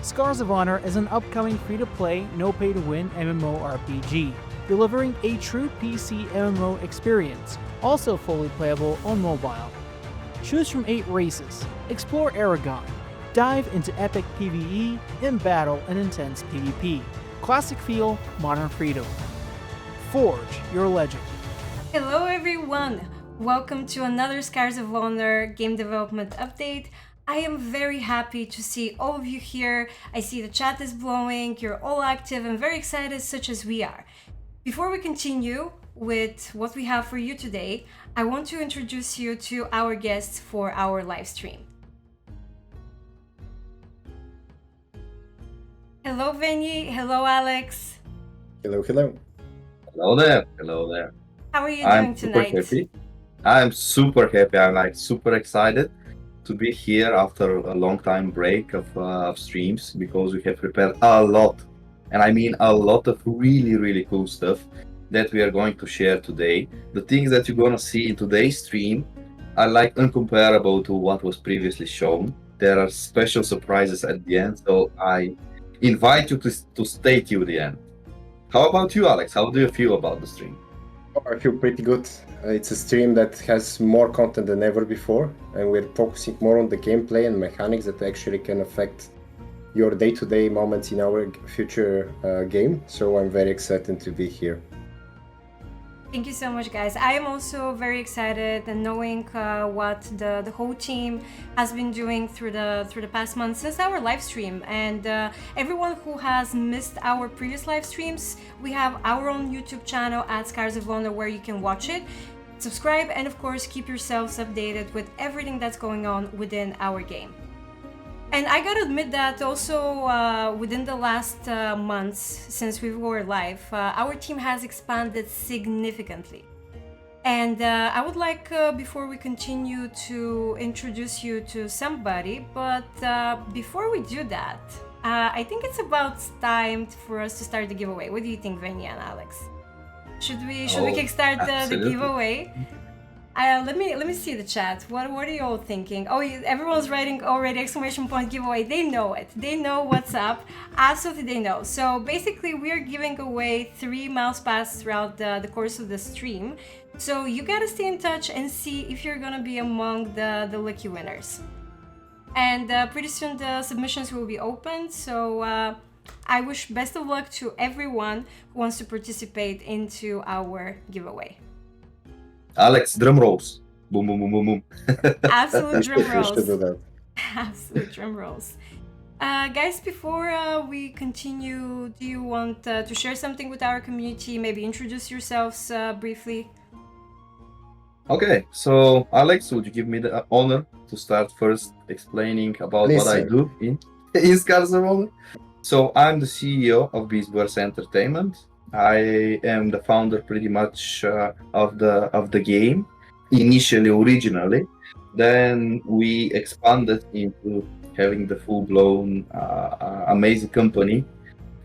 Scars of Honor is an upcoming free-to-play, no-pay-to-win MMORPG, delivering a true PC MMO experience, also fully playable on mobile. Choose from 8 races, explore Aragon, dive into epic PvE, and battle an intense PvP. Classic feel, modern freedom. Forge your legend. Hello everyone! Welcome to another Scars of Honor game development update. I am very happy to see all of you here. I see the chat is blowing, you're all active and very excited, such as we are. Before we continue with what we have for you today, I want to introduce you to our guests for our live stream. Hello Vinny, hello Alex. Hello, hello. Hello there. Hello there. How are you I'm doing super tonight? happy. I'm super happy. I'm super excited to be here after a long time break of streams, because we have prepared a lot, and I mean a lot of really cool stuff that we are going to share today. The things that you're gonna see in today's stream are like incomparable to what was previously shown. There are special surprises at the end, so I invite you to stay till the end. How about you, Alex? How do you feel about the stream? I feel pretty good. It's a stream that has more content than ever before, and we're focusing more on the gameplay and mechanics that actually can affect your day-to-day moments in our future game. So I'm very excited to be here. Thank you so much, guys. I am also very excited and knowing what the whole team has been doing through the past month since our live stream. And everyone who has missed our previous live streams, we have our own YouTube channel at Scars of Honor where you can watch it. Subscribe and of course keep yourselves updated with everything that's going on within our game. And I gotta admit that also within the last months since we were live, our team has expanded significantly. And I would like, before we continue, to introduce you to somebody, but before we do that, I think it's about time for us to start the giveaway. What do you think, Vinny and Alex? Should we kickstart the giveaway? Let me see the chat. What are you all thinking? Oh, everyone's writing already exclamation point giveaway. They know it. They know what's up. Absolutely, they know. So basically, we're giving away 3 mouse pads throughout the course of the stream. So you gotta stay in touch and see if you're gonna be among the lucky winners. And pretty soon the submissions will be opened. So I wish best of luck to everyone who wants to participate into our giveaway. Alex, drum rolls. Boom, boom, boom, boom, boom. Absolute drum rolls. To do that. Absolute drum rolls. Guys, before we continue, do you want to share something with our community? Maybe introduce yourselves briefly. Okay, so Alex, would you give me the honor to start first explaining about Please, what I sir. do in Scars of Honor? So I'm the CEO of Beastburst Entertainment. I am the founder pretty much of the game, originally. Then we expanded into having the full-blown amazing company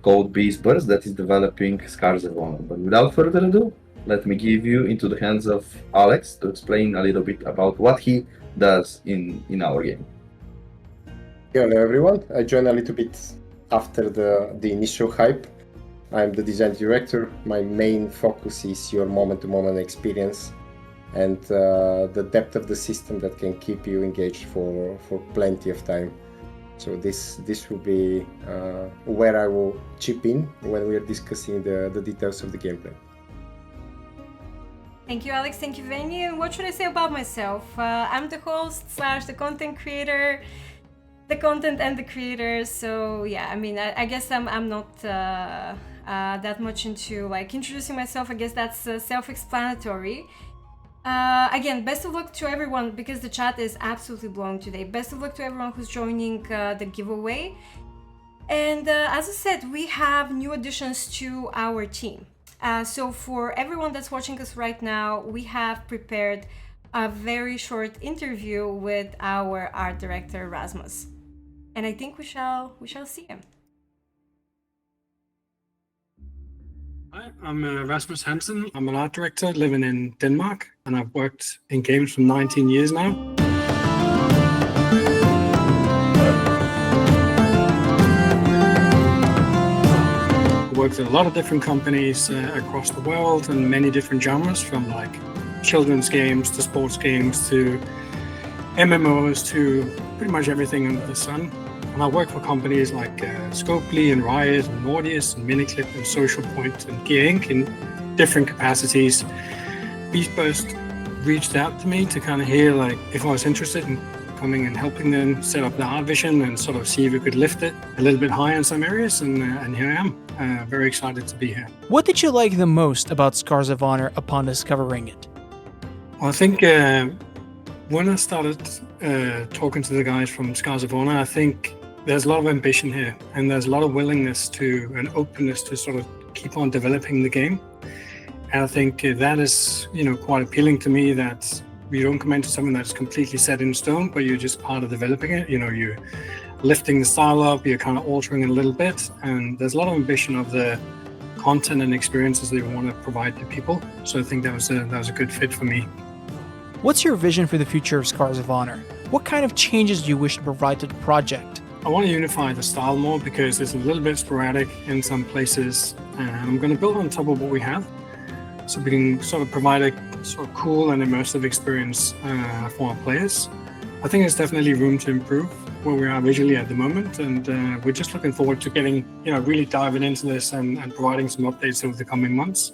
called Beastburst that is developing Scars of Honor. But without further ado, let me give you into the hands of Alex to explain a little bit about what he does in our game. Hello, everyone. I joined a little bit after the initial hype. I'm the design director. My main focus is your moment-to-moment experience and the depth of the system that can keep you engaged for plenty of time. So this will be where I will chip in when we are discussing the details of the gameplay. Thank you, Alex. Thank you, Vinny. And what should I say about myself? I'm the host / the content creator, the content and the creator. So yeah, I mean, I guess I'm not that much into like introducing myself. I guess that's self-explanatory. Again, best of luck to everyone because the chat is absolutely blowing today. Best of luck to everyone who's joining the giveaway. And as I said, we have new additions to our team. So for everyone that's watching us right now, we have prepared a very short interview with our art director, Rasmus. And I think we shall see him. Hi, I'm Rasmus Hansen. I'm an art director living in Denmark, and I've worked in games for 19 years now. worked at a lot of different companies across the world and many different genres, from like children's games to sports games to MMOs to pretty much everything under the sun. And I work for companies like Scopely and Riot and Nordius and Miniclip and Social Point and Gear Inc. in different capacities. Beastburst reached out to me to kind of hear like if I was interested in coming and helping them set up the art vision and sort of see if we could lift it a little bit higher in some areas. And here I am, very excited to be here. What did you like the most about Scars of Honor upon discovering it? Well, I think when I started talking to the guys from Scars of Honor, I think there's a lot of ambition here, and there's a lot of willingness to and openness to sort of keep on developing the game. And I think that is, quite appealing to me, that you don't come into something that's completely set in stone, but you're just part of developing it. You're lifting the style up, you're kind of altering it a little bit, and there's a lot of ambition of the content and experiences that you want to provide to people. So I think that was a good fit for me. What's your vision for the future of Scars of Honor? What kind of changes do you wish to provide to the project? I want to unify the style more because it's a little bit sporadic in some places, and I'm going to build on top of what we have, so we can sort of provide a sort of cool and immersive experience for our players. I think there's definitely room to improve where we are visually at the moment, and we're just looking forward to getting, really diving into this and providing some updates over the coming months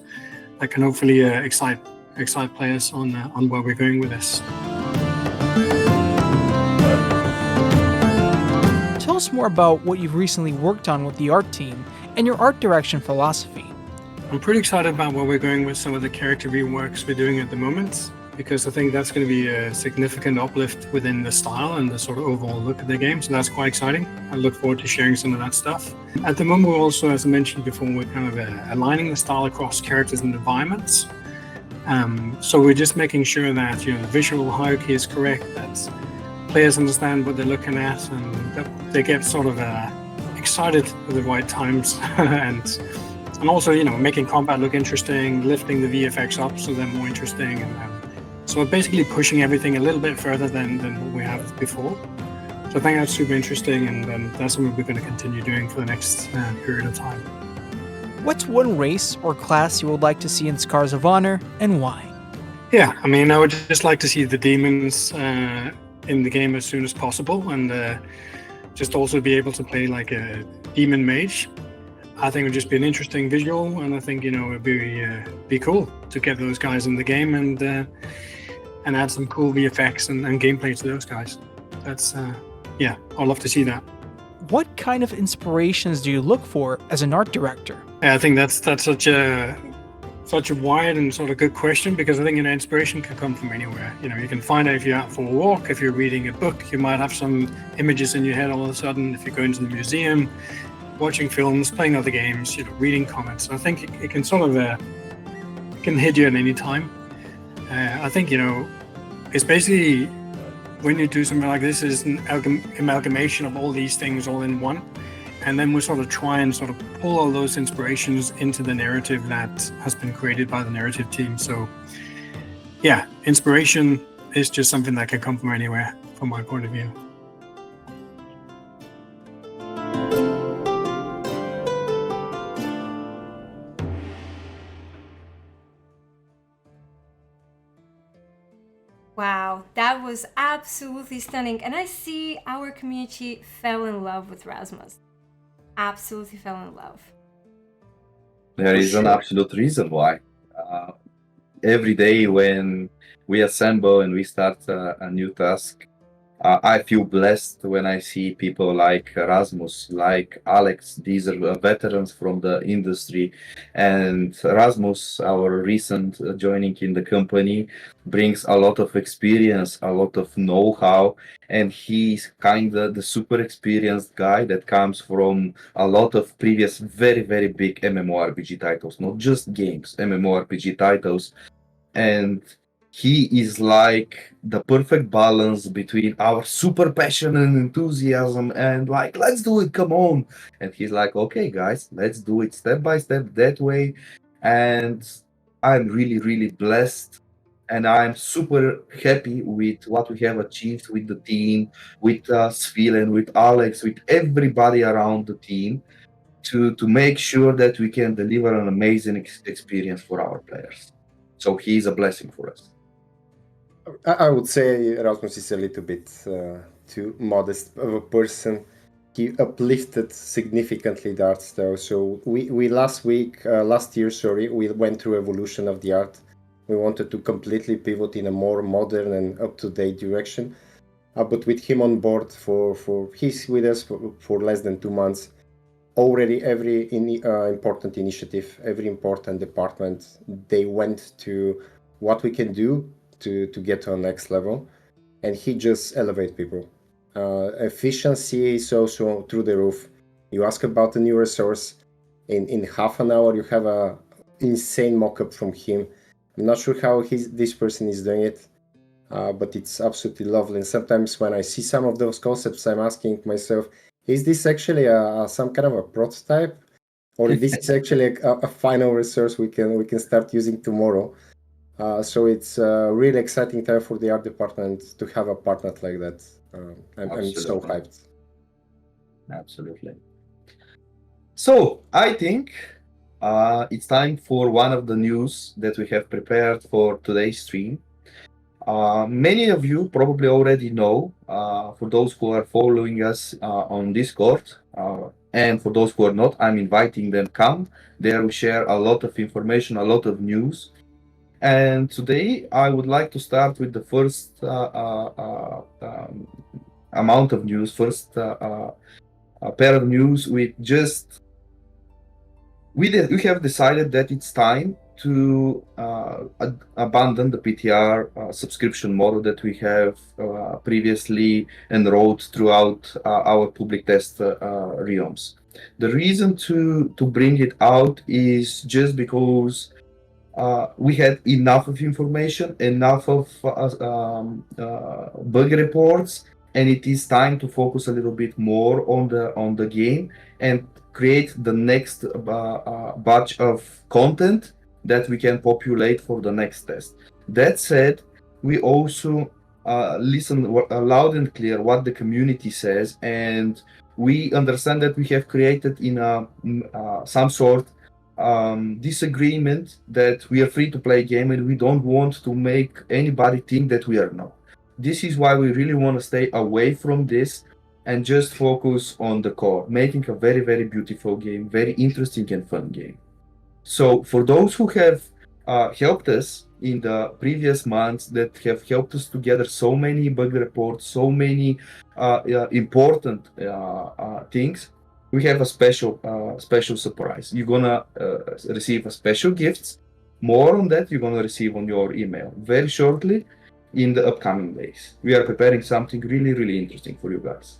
that can hopefully excite players on where we're going with this. Tell us more about what you've recently worked on with the art team and your art direction philosophy. I'm pretty excited about where we're going with some of the character reworks we're doing at the moment, because I think that's going to be a significant uplift within the style and the sort of overall look of the game. So that's quite exciting. I look forward to sharing some of that stuff. At the moment, we're also, as I mentioned before, we're kind of aligning the style across characters and environments. So we're just making sure that the visual hierarchy is correct, that players understand what they're looking at, and that they get sort of excited at the right times, and also making combat look interesting, lifting the VFX up so they're more interesting, and so we're basically pushing everything a little bit further than what we have before. So I think that's super interesting, and that's something we're going to continue doing for the next period of time. What's one race or class you would like to see in Scars of Honor, and why? Yeah, I would just like to see the demons in the game as soon as possible, and just also be able to play like a demon mage. I think it would just be an interesting visual, and I think it would be cool to get those guys in the game and add some cool VFX and gameplay to those guys. That's I'd love to see that. What kind of inspirations do you look for as an art director? I think that's such a wide and sort of good question, because I think inspiration can come from anywhere. You can find it if you're out for a walk, if you're reading a book, you might have some images in your head all of a sudden. If you go into the museum, watching films, playing other games, reading comments. I think it can sort of it can hit you at any time. I think it's basically, when you do something like this, is an amalgamation of all these things all in one. And then we sort of try and sort of pull all those inspirations into the narrative that has been created by the narrative team. So yeah, inspiration is just something that can come from anywhere, from my point of view. Wow, that was absolutely stunning. And I see our community fell in love with Rasmus. Absolutely fell in love. There is an absolute reason why. Every day when we assemble and we start a new task, I feel blessed when I see people like Rasmus, like Alex. These are veterans from the industry. And Rasmus, our recent joining in the company, brings a lot of experience, a lot of know-how, and he's kind of the super experienced guy that comes from a lot of previous very, very big MMORPG titles, not just games, MMORPG titles. And he is like the perfect balance between our super passion and enthusiasm and like, let's do it, come on. And he's like, okay, guys, let's do it step by step that way. And I'm really, really blessed. And I'm super happy with what we have achieved with the team, with Svilen, with Alex, with everybody around the team. to make sure that we can deliver an amazing experience for our players. So he is a blessing for us. I would say Rasmus is a little bit too modest of a person. He uplifted significantly the art style. So we last year, we went through evolution of the art. We wanted to completely pivot in a more modern and up-to-date direction. But with him on board he's with us for less than 2 months. Already every important initiative, every important department, they went to what we can do to get to our next level. And he just elevates people. Efficiency is also through the roof. You ask about a new resource, in half an hour you have a insane mock-up from him. I'm not sure how this person is doing it, but it's absolutely lovely. And sometimes when I see some of those concepts, I'm asking myself, is this actually some kind of a prototype, or is this actually a final resource we can start using tomorrow? So it's a really exciting time for the art department to have a partner like that. I'm so hyped. Absolutely. So I think it's time for one of the news that we have prepared for today's stream. Many of you probably already know, for those who are following us on Discord, and for those who are not, I'm inviting them come. There we share a lot of information, a lot of news. And today I would like to start with the first amount of news, first pair of news with just, we have decided that it's time to abandon the PTR subscription model that we have previously enrolled throughout our public test realms. The reason to bring it out is just because we had enough of information, enough of bug reports, and it is time to focus a little bit more on the game and create the next batch of content that we can populate for the next test. That said, we also listen loud and clear what the community says, and we understand that we have created in some sort disagreement that we are free to play a game, and we don't want to make anybody think that we are not. This is why we really want to stay away from this and just focus on the core, making a very, very beautiful game, very interesting and fun game. So for those who have helped us in the previous months, that have helped us to gather so many bug reports, so many important things, we have a special surprise. You're gonna receive a special gifts. More on that you're gonna receive on your email very shortly in the upcoming days. We are preparing something really, really interesting for you guys.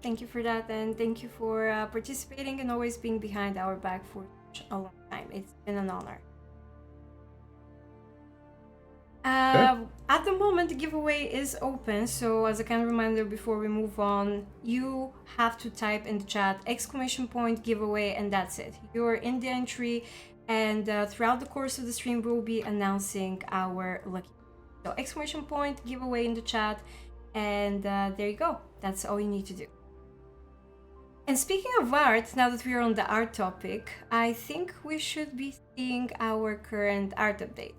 Thank you for that, and thank you for participating and always being behind our back for such a long time. It's been an honor. At the moment, the giveaway is open, so as a kind of reminder before we move on, you have to type in the chat !giveaway, and that's it. You're in the entry, and throughout the course of the stream, we'll be announcing our lucky. So !giveaway in the chat, and there you go. That's all you need to do. And speaking of art, now that we're on the art topic, I think we should be seeing our current art update.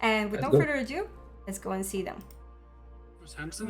And with no further ado, let's go and see them. Hansen,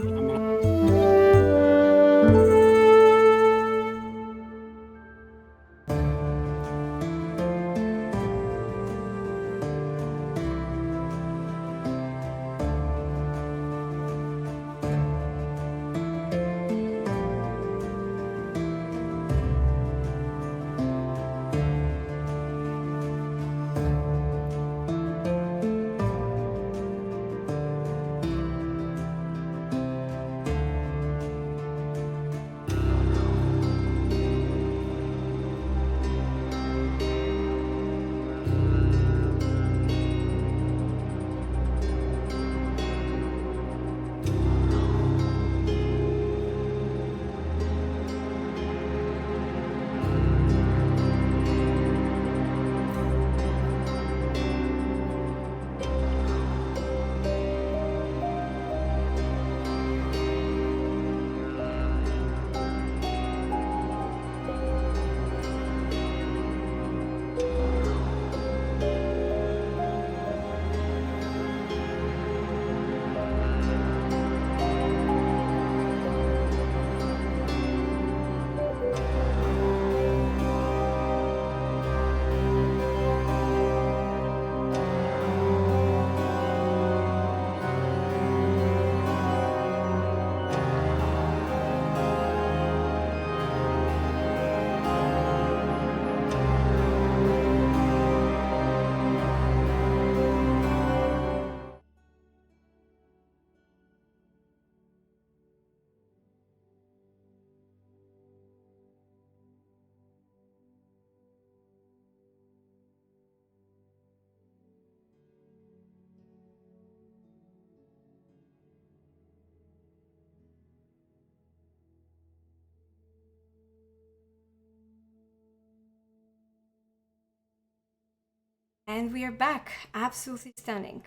And we are back. Absolutely stunning.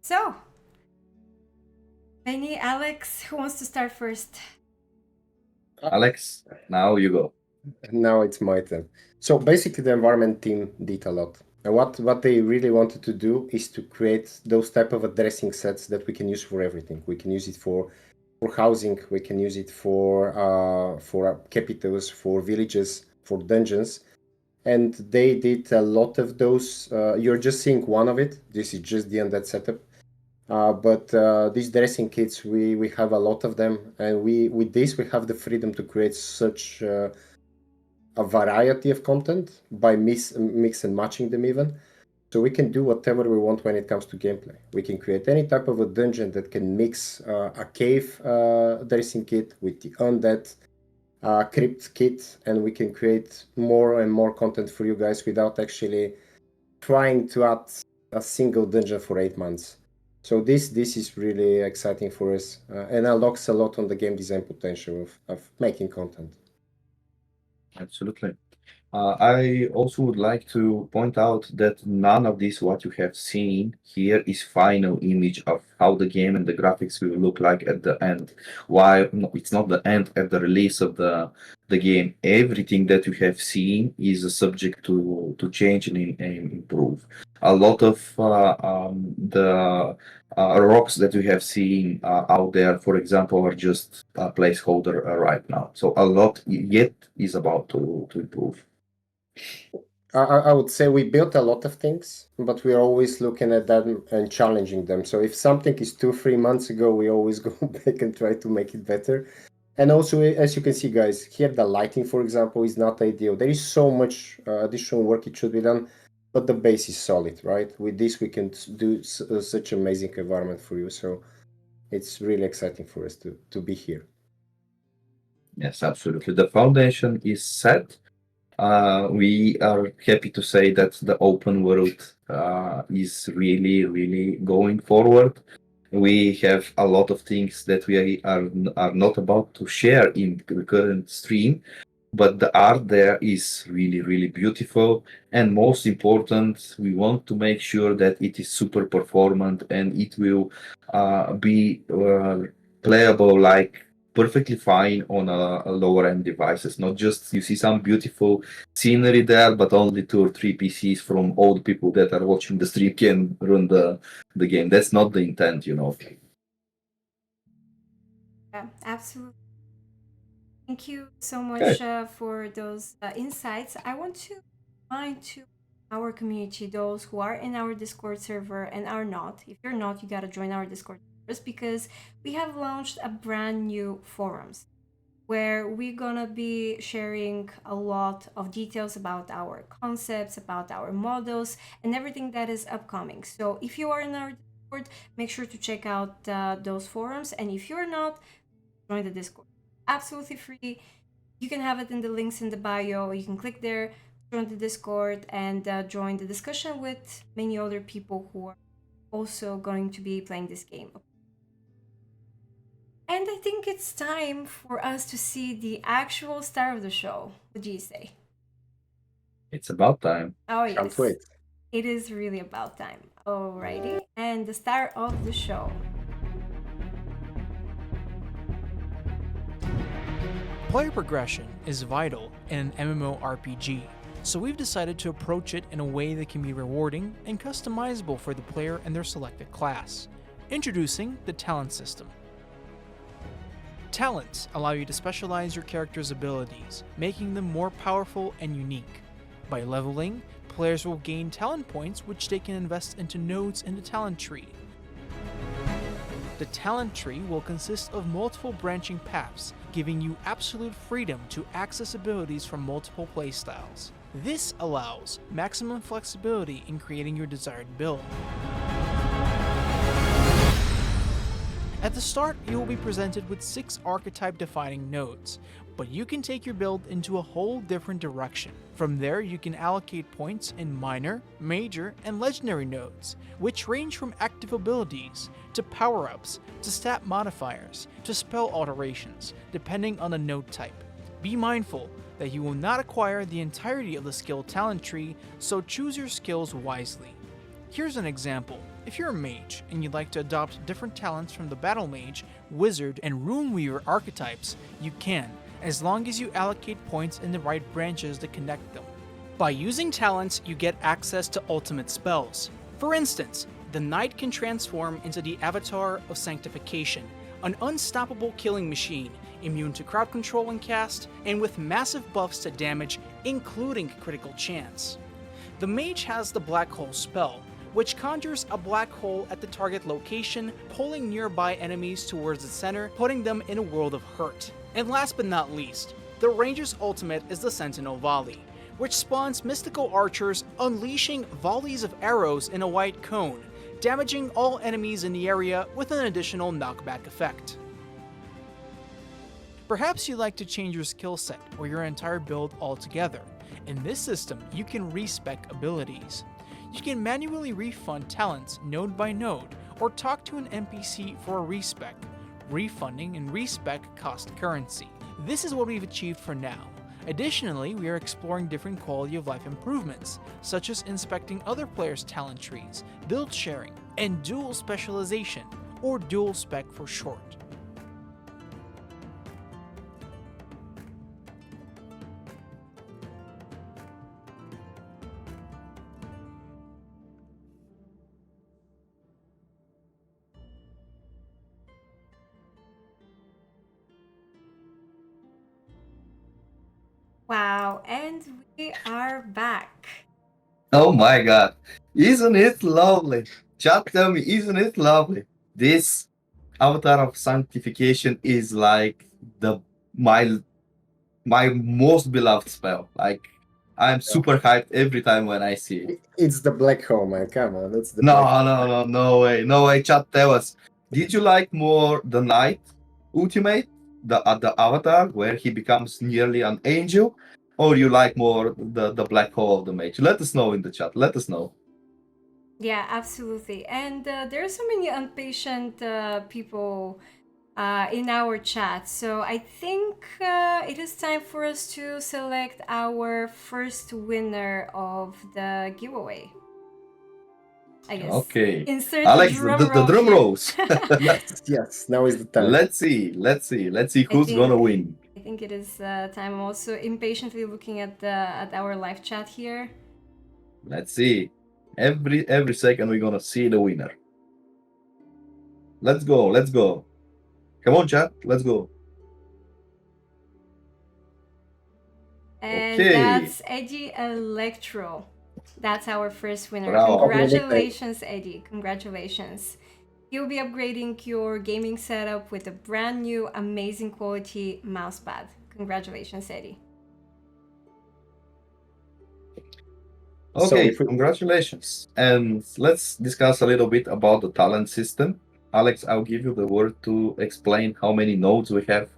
So, Benny, Alex, who wants to start first? Alex, now you go. Now it's my turn. So basically, the environment team did a lot. And what they really wanted to do is to create those type of addressing sets that we can use for everything. We can use it for housing. We can use it for capitals, for villages, for dungeons. And they did a lot of those. You're just seeing one of it. This is just the undead setup. But these dressing kits, we have a lot of them, and with this we have the freedom to create such a variety of content by mix and matching them even. So we can do whatever we want when it comes to gameplay. We can create any type of a dungeon that can mix a cave dressing kit with the undead crypt kit, and we can create more and more content for you guys without actually trying to add a single dungeon for 8 months. So this is really exciting for us and unlocks a lot on the game design potential of making content. Absolutely. I also would like to point out that none of this, what you have seen here, is final image of how the game and the graphics will look like at the end. Why it's not the end at the release of the game. Everything that you have seen is subject to change and improve. A lot of the rocks that we have seen out there, for example, are just a placeholder right now. So a lot yet is about to improve. I would say we built a lot of things, but we're always looking at them and challenging them. So if something is 2-3 months ago, we always go back and try to make it better. And also, as you can see, guys, here the lighting, for example, is not ideal. There is so much additional work it should be done, but the base is solid, right? With this, we can do such amazing environment for you. So it's really exciting for us to be here. Yes, absolutely. The foundation is set. We are happy to say that the open world is really, really going forward. We have a lot of things that we are not about to share in the current stream, but the art there is really, really beautiful. And most important, we want to make sure that it is super performant and it will be playable like perfectly fine on a lower end devices. Not just you see some beautiful scenery there, but only 2 or 3 PCs from all the people that are watching the stream can run the game. That's not the intent, you know. Yeah, absolutely. Thank you so much for those insights. I want to remind to our community, those who are in our Discord server and are not. If you're not, you gotta join our Discord servers because we have launched a brand new forums where we're gonna be sharing a lot of details about our concepts, about our models, and everything that is upcoming. So if you are in our Discord, make sure to check out those forums, and if you're not, join the Discord. Absolutely free. You can have it in the links in the bio. You can click there, join the Discord, and join the discussion with many other people who are also going to be playing this game. And I think it's time for us to see the actual star of the show. What do you say? It's about time. Oh, yes. Can't wait. It is really about time. Alrighty. And the star of the show. Player progression is vital in an MMORPG, so we've decided to approach it in a way that can be rewarding and customizable for the player and their selected class. Introducing the talent system. Talents allow you to specialize your character's abilities, making them more powerful and unique. By leveling, players will gain talent points which they can invest into nodes in the talent tree. The talent tree will consist of multiple branching paths, giving you absolute freedom to access abilities from multiple playstyles. This allows maximum flexibility in creating your desired build. At the start, you will be presented with 6 archetype-defining nodes, but you can take your build into a whole different direction. From there, you can allocate points in minor, major, and legendary nodes, which range from active abilities, to power-ups, to stat modifiers, to spell alterations, depending on the node type. Be mindful, that you will not acquire the entirety of the skill talent tree, so choose your skills wisely. Here's an example. If you're a mage and you'd like to adopt different talents from the battle mage, wizard, and rune weaver archetypes, you can, as long as you allocate points in the right branches to connect them. By using talents, you get access to ultimate spells. For instance, the knight can transform into the avatar of sanctification, an unstoppable killing machine, immune to crowd control when cast, and with massive buffs to damage, including critical chance. The mage has the black hole spell, which conjures a black hole at the target location, pulling nearby enemies towards the center, putting them in a world of hurt. And last but not least, the ranger's ultimate is the Sentinel Volley, which spawns mystical archers unleashing volleys of arrows in a white cone, damaging all enemies in the area with an additional knockback effect. Perhaps you'd like to change your skill set or your entire build altogether. In this system, you can respec abilities. You can manually refund talents node by node, or talk to an NPC for a respec. Refunding and respec cost currency. This is what we've achieved for now. Additionally, we are exploring different quality of life improvements, such as inspecting other players' talent trees, build sharing, and dual specialization, or dual spec for short. Wow, and we are back. Oh my god. Isn't it lovely? Chat, tell me, isn't it lovely? This avatar of sanctification is like the my most beloved spell. Like I'm super hyped every time when I see it. It's the black hole, man. Come on, it's the No, black no, no, no way. No way. Chat, tell us. Did you like more the knight ultimate, the avatar where he becomes nearly an angel? Or you like more the black hole of the mage? Let us know in the chat. Let us know. Yeah, absolutely. And there are so many impatient people in our chat. So I think it is time for us to select our first winner of the giveaway. I guess. Okay. Insert Alex, drum the roll drum here. rolls. Yes, now is the time. Let's see who's gonna win. I think it is time. I'm also impatiently looking at our live chat here. Let's see. Every second we're gonna see the winner. Let's go. Come on, chat. Let's go. And Okay. that's Eddie Electro. That's our first winner. Bravo. Congratulations, Eddie. Congratulations. You'll be upgrading your gaming setup with a brand new, amazing quality mousepad. Congratulations, Eddie. Okay, So congratulations. And let's discuss a little bit about the talent system. Alex, I'll give you the word to explain how many nodes we have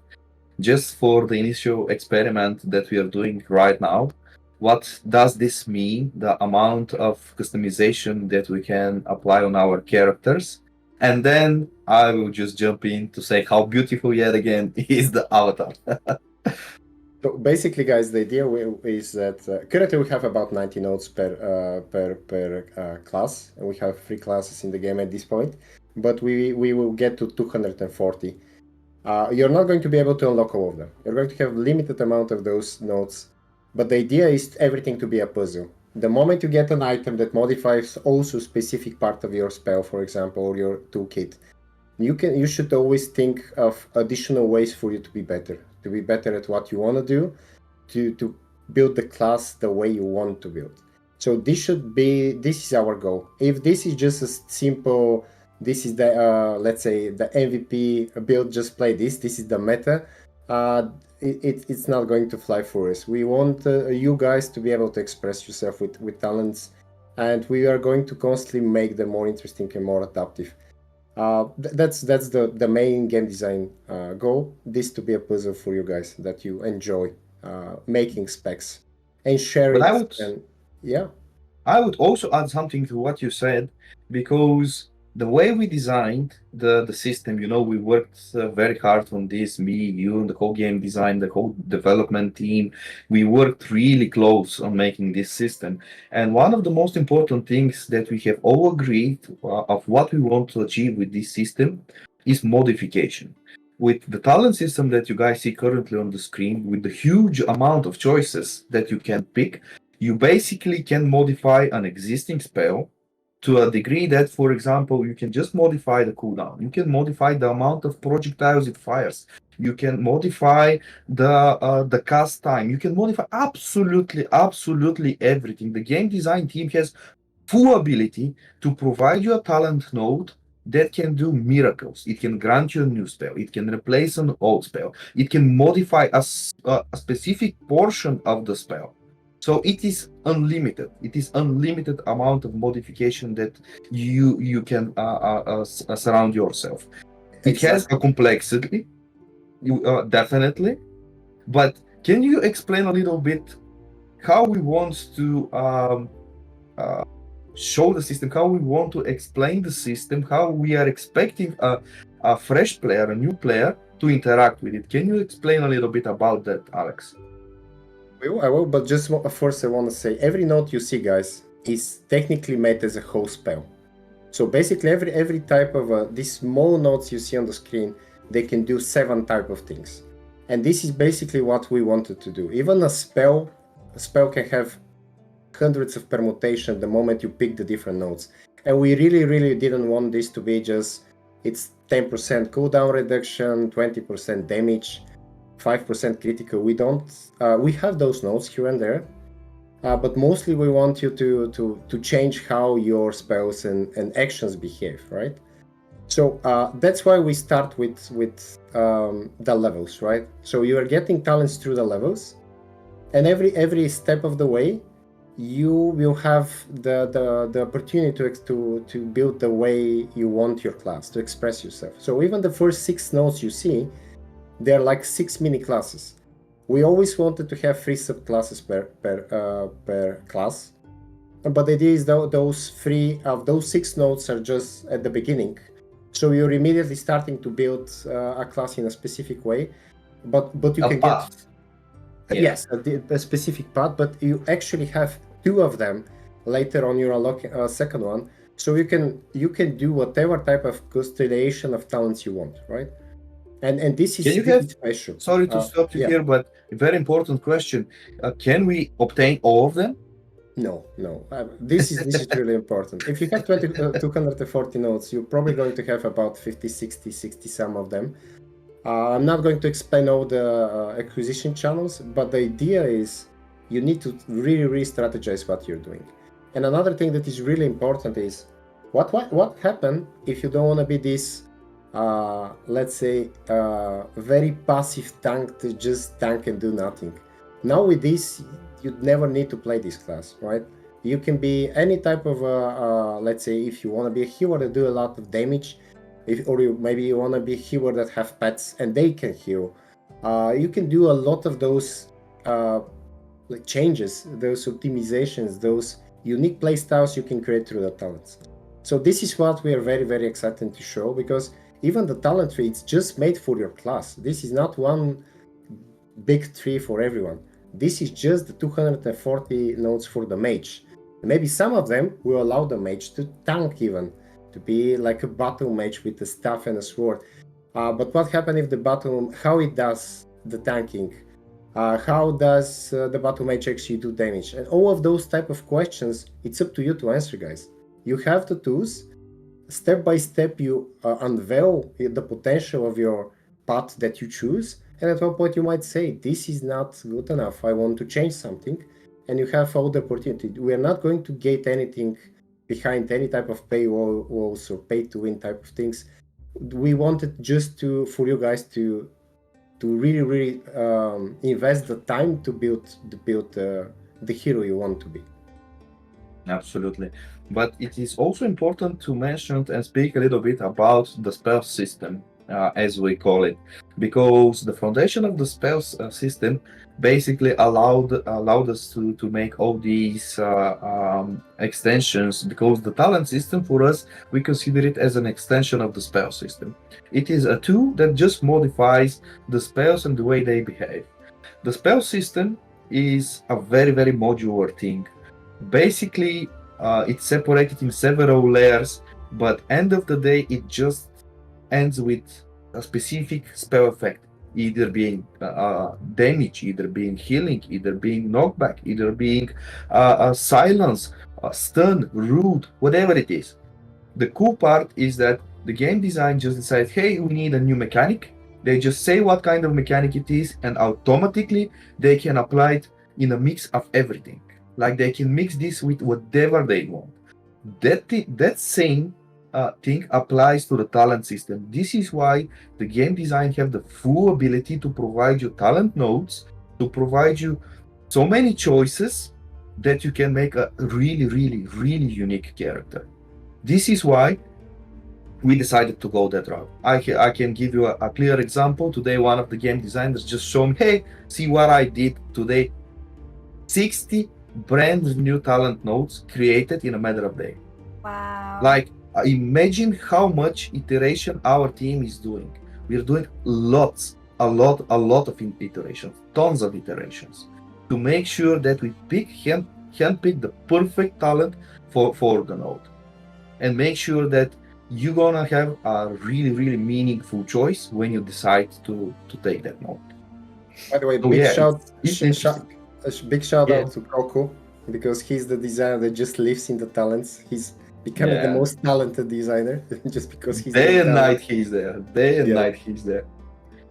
just for the initial experiment that we are doing right now. What does this mean, the amount of customization that we can apply on our characters? And then I will just jump in to say how beautiful yet again is the avatar. So basically, guys, the idea is that currently we have about 90 nodes per class, and we have 3 classes in the game at this point. But we will get to 240. You're not going to be able to unlock all of them. You're going to have limited amount of those nodes. But the idea is everything to be a puzzle. The moment you get an item that modifies also specific part of your spell, for example, or your toolkit, you should always think of additional ways for you to be better at what you want to do, to build the class the way you want to build. So this is our goal. If this is just a simple, this is the let's say the MVP build, just play this is the meta, it's not going to fly for us. We want you guys to be able to express yourself with talents, and we are going to constantly make them more interesting and more adaptive. That's the main game design goal. This to be a puzzle for you guys that you enjoy making specs and share But it. Yeah. I would also add something to what you said, because the way we designed the system, we worked very hard on this, me, you, and the whole game design, the whole development team. We worked really close on making this system. And one of the most important things that we have all agreed of what we want to achieve with this system is modification. With the talent system that you guys see currently on the screen, with the huge amount of choices that you can pick, you basically can modify an existing spell to a degree that, for example, you can just modify the cooldown. You can modify the amount of projectiles it fires. You can modify the cast time. You can modify absolutely everything. The game design team has full ability to provide you a talent node that can do miracles. It can grant you a new spell. It can replace an old spell. It can modify a specific portion of the spell. So it is unlimited. It is unlimited amount of modification that you can surround yourself. It has a complexity, definitely. But can you explain a little bit how we want to show the system, how we want to explain the system, how we are expecting a fresh player, a new player, to interact with it? Can you explain a little bit about that, Alex? I will, but just first I want to say every node you see, guys, is technically made as a whole spell. So basically every type of these small nodes you see on the screen, they can do 7 type of things. And this is basically what we wanted to do. Even a spell can have hundreds of permutations the moment you pick the different nodes. And we really didn't want this to be just, it's 10% cooldown reduction, 20% damage, 5% critical. We don't. We have those nodes here and there, but mostly we want you to change how your spells and actions behave, right? So that's why we start with the levels, right? So you are getting talents through the levels, and every step of the way, you will have the opportunity to build the way you want your class to express yourself. So even the first 6 nodes you see, they're like 6 mini classes. We always wanted to have 3 subclasses per class, but the idea is those 6 nodes are just at the beginning. So you're immediately starting to build a class in a specific way, but you can path. Yes, a specific path, but you actually have 2 of them later on your second one. So you can do whatever type of constellation of talents you want, right? And this is special. Sorry to stop you here, but a very important question. Can we obtain all of them? No. This is really important. If you have 240 nodes, you're probably going to have about 50, 60 some of them. I'm not going to explain all the acquisition channels, but the idea is you need to really strategize what you're doing. And another thing that is really important is what happens if you don't want to be this let's say very passive tank to just tank and do nothing. Now with this, you never need to play this class, right? You can be any type of let's say if you want to be a hero that do a lot of damage, maybe you want to be a hero that have pets and they can heal. You can do a lot of those like changes, those optimizations, those unique playstyles you can create through the talents. So this is what we are very excited to show, because even the talent tree, it's just made for your class. This is not one big tree for everyone. This is just the 240 nodes for the mage. Maybe some of them will allow the mage to tank even, to be like a battle mage with a staff and a sword. But what happens if the battle, how it does the tanking? How does the battle mage actually do damage? And all of those type of questions, it's up to you to answer, guys. You have the tools. Step by step, you unveil the potential of your path that you choose. And at one point you might say, this is not good enough, I want to change something. And you have all the opportunity. We are not going to gate anything behind any type of paywalls or pay to win type of things. We wanted just for you guys to really invest the time to build the hero you want to be. Absolutely. But it is also important to mention and speak a little bit about the spell system, as we call it, because the foundation of the spells system basically allowed us to make all these extensions, because the talent system for us, we consider it as an extension of the spell system. It is a tool that just modifies the spells and the way they behave. The spell system is a very, very modular thing. Basically, it's separated in several layers, but end of the day, it just ends with a specific spell effect, either being damage, either being healing, either being knockback, either being silence, stun, rude, whatever it is. The cool part is that the game design just decides, hey, we need a new mechanic. They just say what kind of mechanic it is, and automatically they can apply it in a mix of everything. Like they can mix this with whatever they want. That same thing applies to the talent system. This is why the game design have the full ability to provide you talent nodes, to provide you so many choices that you can make a really, really, really unique character. This is why we decided to go that route. I can give you a clear example. Today, one of the game designers just showed me, hey, see what I did today. 60 brand new talent nodes created in a matter of days. Wow. Like, imagine how much iteration our team is doing. We're doing a lot of iterations, tons of iterations, to make sure that we handpick the perfect talent for the node, and make sure that you're gonna have a really, really meaningful choice when you decide to take that node. By the way, So, big yeah, shout, it's sh- interesting. sh- big shout Yeah. out to Coco, because he's the designer that just lives in the talents. He's becoming the Yeah. most talented designer just because he's Day doing and talent. night he's there. Day and Yeah. night he's there.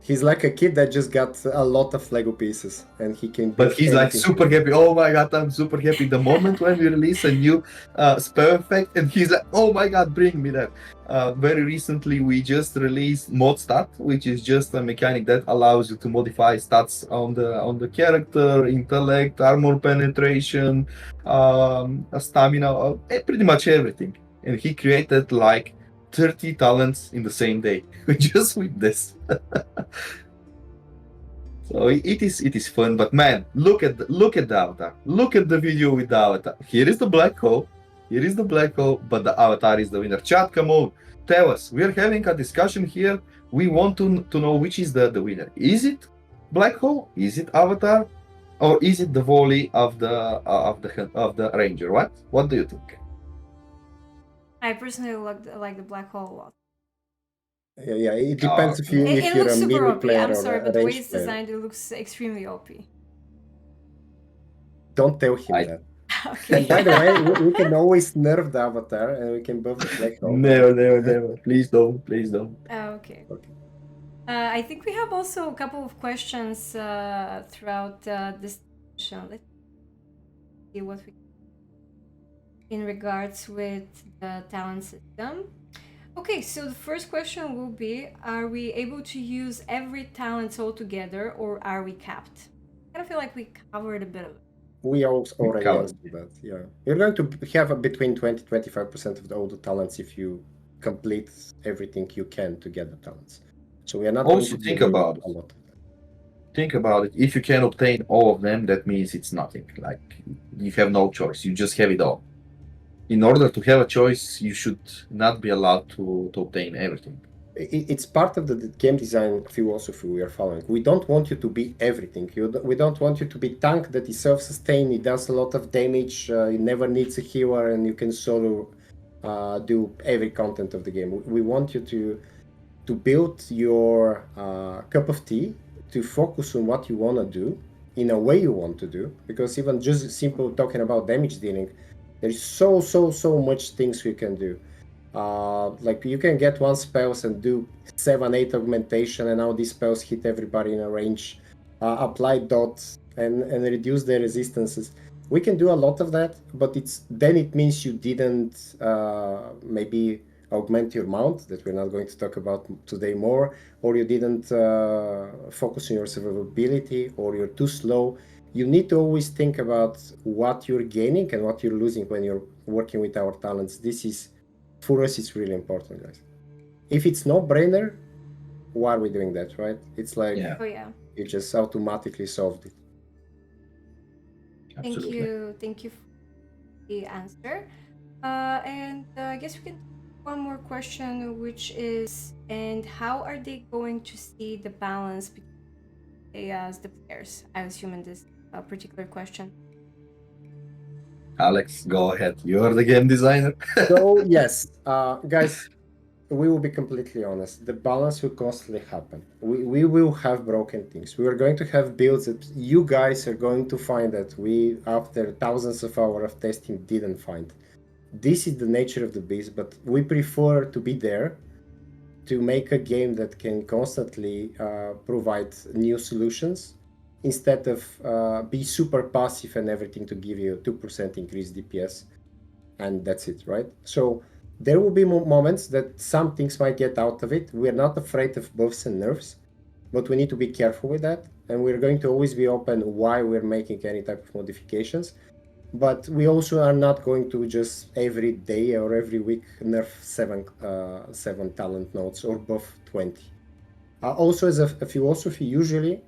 He's like a kid that just got a lot of Lego pieces, and he can build But he's like anything. super happy. Oh my god, I'm super happy. The moment when we release a new spell effect, and he's like, oh my god, bring me that. Very recently, we just released mod stat, which is just a mechanic that allows you to modify stats on the character, intellect, armor penetration, stamina, pretty much everything. And he created like 30 talents in the same day, just with this. So it is fun, but man, look at the avatar. Look at the video with the avatar. Here is the black hole. Here is the black hole, but the avatar is the winner. Chat, come on, tell us. We're having a discussion here. We want to know which is the winner. Is it black hole? Is it avatar? Or is it the volley of the ranger? What do you think? I personally like the black hole a lot. Yeah, it depends if you're It a looks super melee OP. player I'm or sorry, a but the way range it's player. designed, it looks extremely OP. Don't tell him that. Okay. And by the way, we can always nerf the avatar, and we can buff the black hole. Never. Please don't. Okay. I think we have also a couple of questions throughout this session. Let's see what we in regards with the talent system. Okay, so the first question will be, are we able to use every talent all together, or are we capped? I kind of feel like we covered a bit of it. We also already covered. answered that. Yeah, you're going to have between 20-25% of all the talents if you complete everything you can to get the talents. So we are not Also, going to think do about it. a lot. Think about it. If you can obtain all of them, that means it's nothing. Like, you have no choice. You just have it all. In order to have a choice, you should not be allowed to obtain everything. It's part of the game design philosophy we are following. We don't want you to be everything. We don't want you to be tank that is self-sustained, it does a lot of damage, it never needs a healer, and you can solo do every content of the game. We want you to build your cup of tea, to focus on what you want to do in a way you want to do, because even just simple talking about damage dealing, there's so much things you can do. Like you can get one spells and do 7-8 augmentation, and now these spells hit everybody in a range, apply dots and reduce their resistances. We can do a lot of that, but it means you didn't maybe augment your mount, that we're not going to talk about today more, or you didn't focus on your survivability, or you're too slow. You need to always think about what you're gaining and what you're losing when you're working with our talents. This is, for us, it's really important, guys. If it's no-brainer, why are we doing that, right? It's like Yeah. Oh yeah. you just automatically solved it. Absolutely. Thank you for the answer. And I guess we can one more question, which is, and how are they going to see the balance between they as the players? I assume in this particular question. Alex, go ahead. You're the game designer. So yes, guys, we will be completely honest. The balance will constantly happen. We will have broken things. We are going to have builds that you guys are going to find that we, after thousands of hours of testing, didn't find. This is the nature of the beast, but we prefer to be there to make a game that can constantly provide new solutions instead of be super passive and everything to give you 2% increased DPS and that's it, right? So there will be moments that some things might get out of it. We're not afraid of buffs and nerfs, but we need to be careful with that, and we're going to always be open why we're making any type of modifications. But we also are not going to just every day or every week nerf seven talent nodes or buff 20. Also, as a philosophy, usually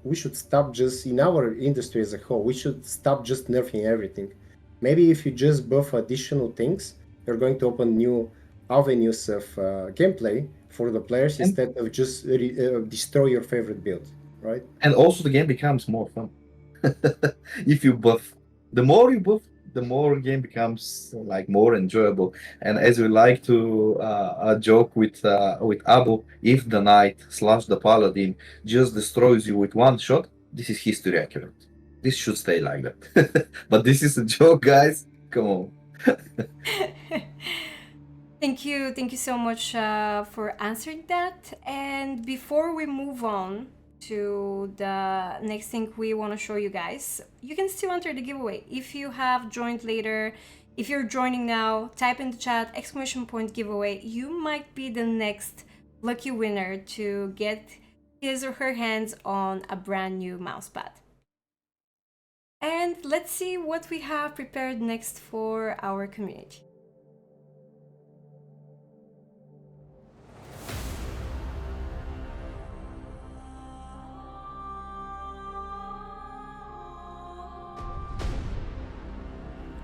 we should stop just in our industry as a whole. We should stop just nerfing everything. Maybe if you just buff additional things, you're going to open new avenues of gameplay for the players instead of just destroy your favorite build, right? And also the game becomes more fun. If you buff, the more you buff, the more game becomes like more enjoyable. And as we like to joke with Abu, if the knight / the paladin just destroys you with one shot, this is history accurate. This should stay like that. But this is a joke, guys. Come on. Thank you so much for answering that. And before we move on to the next thing we want to show you guys, you can still enter the giveaway. If you have joined later, if you're joining now, type in the chat ! giveaway. You might be the next lucky winner to get his or her hands on a brand new mousepad. And let's see what we have prepared next for our community.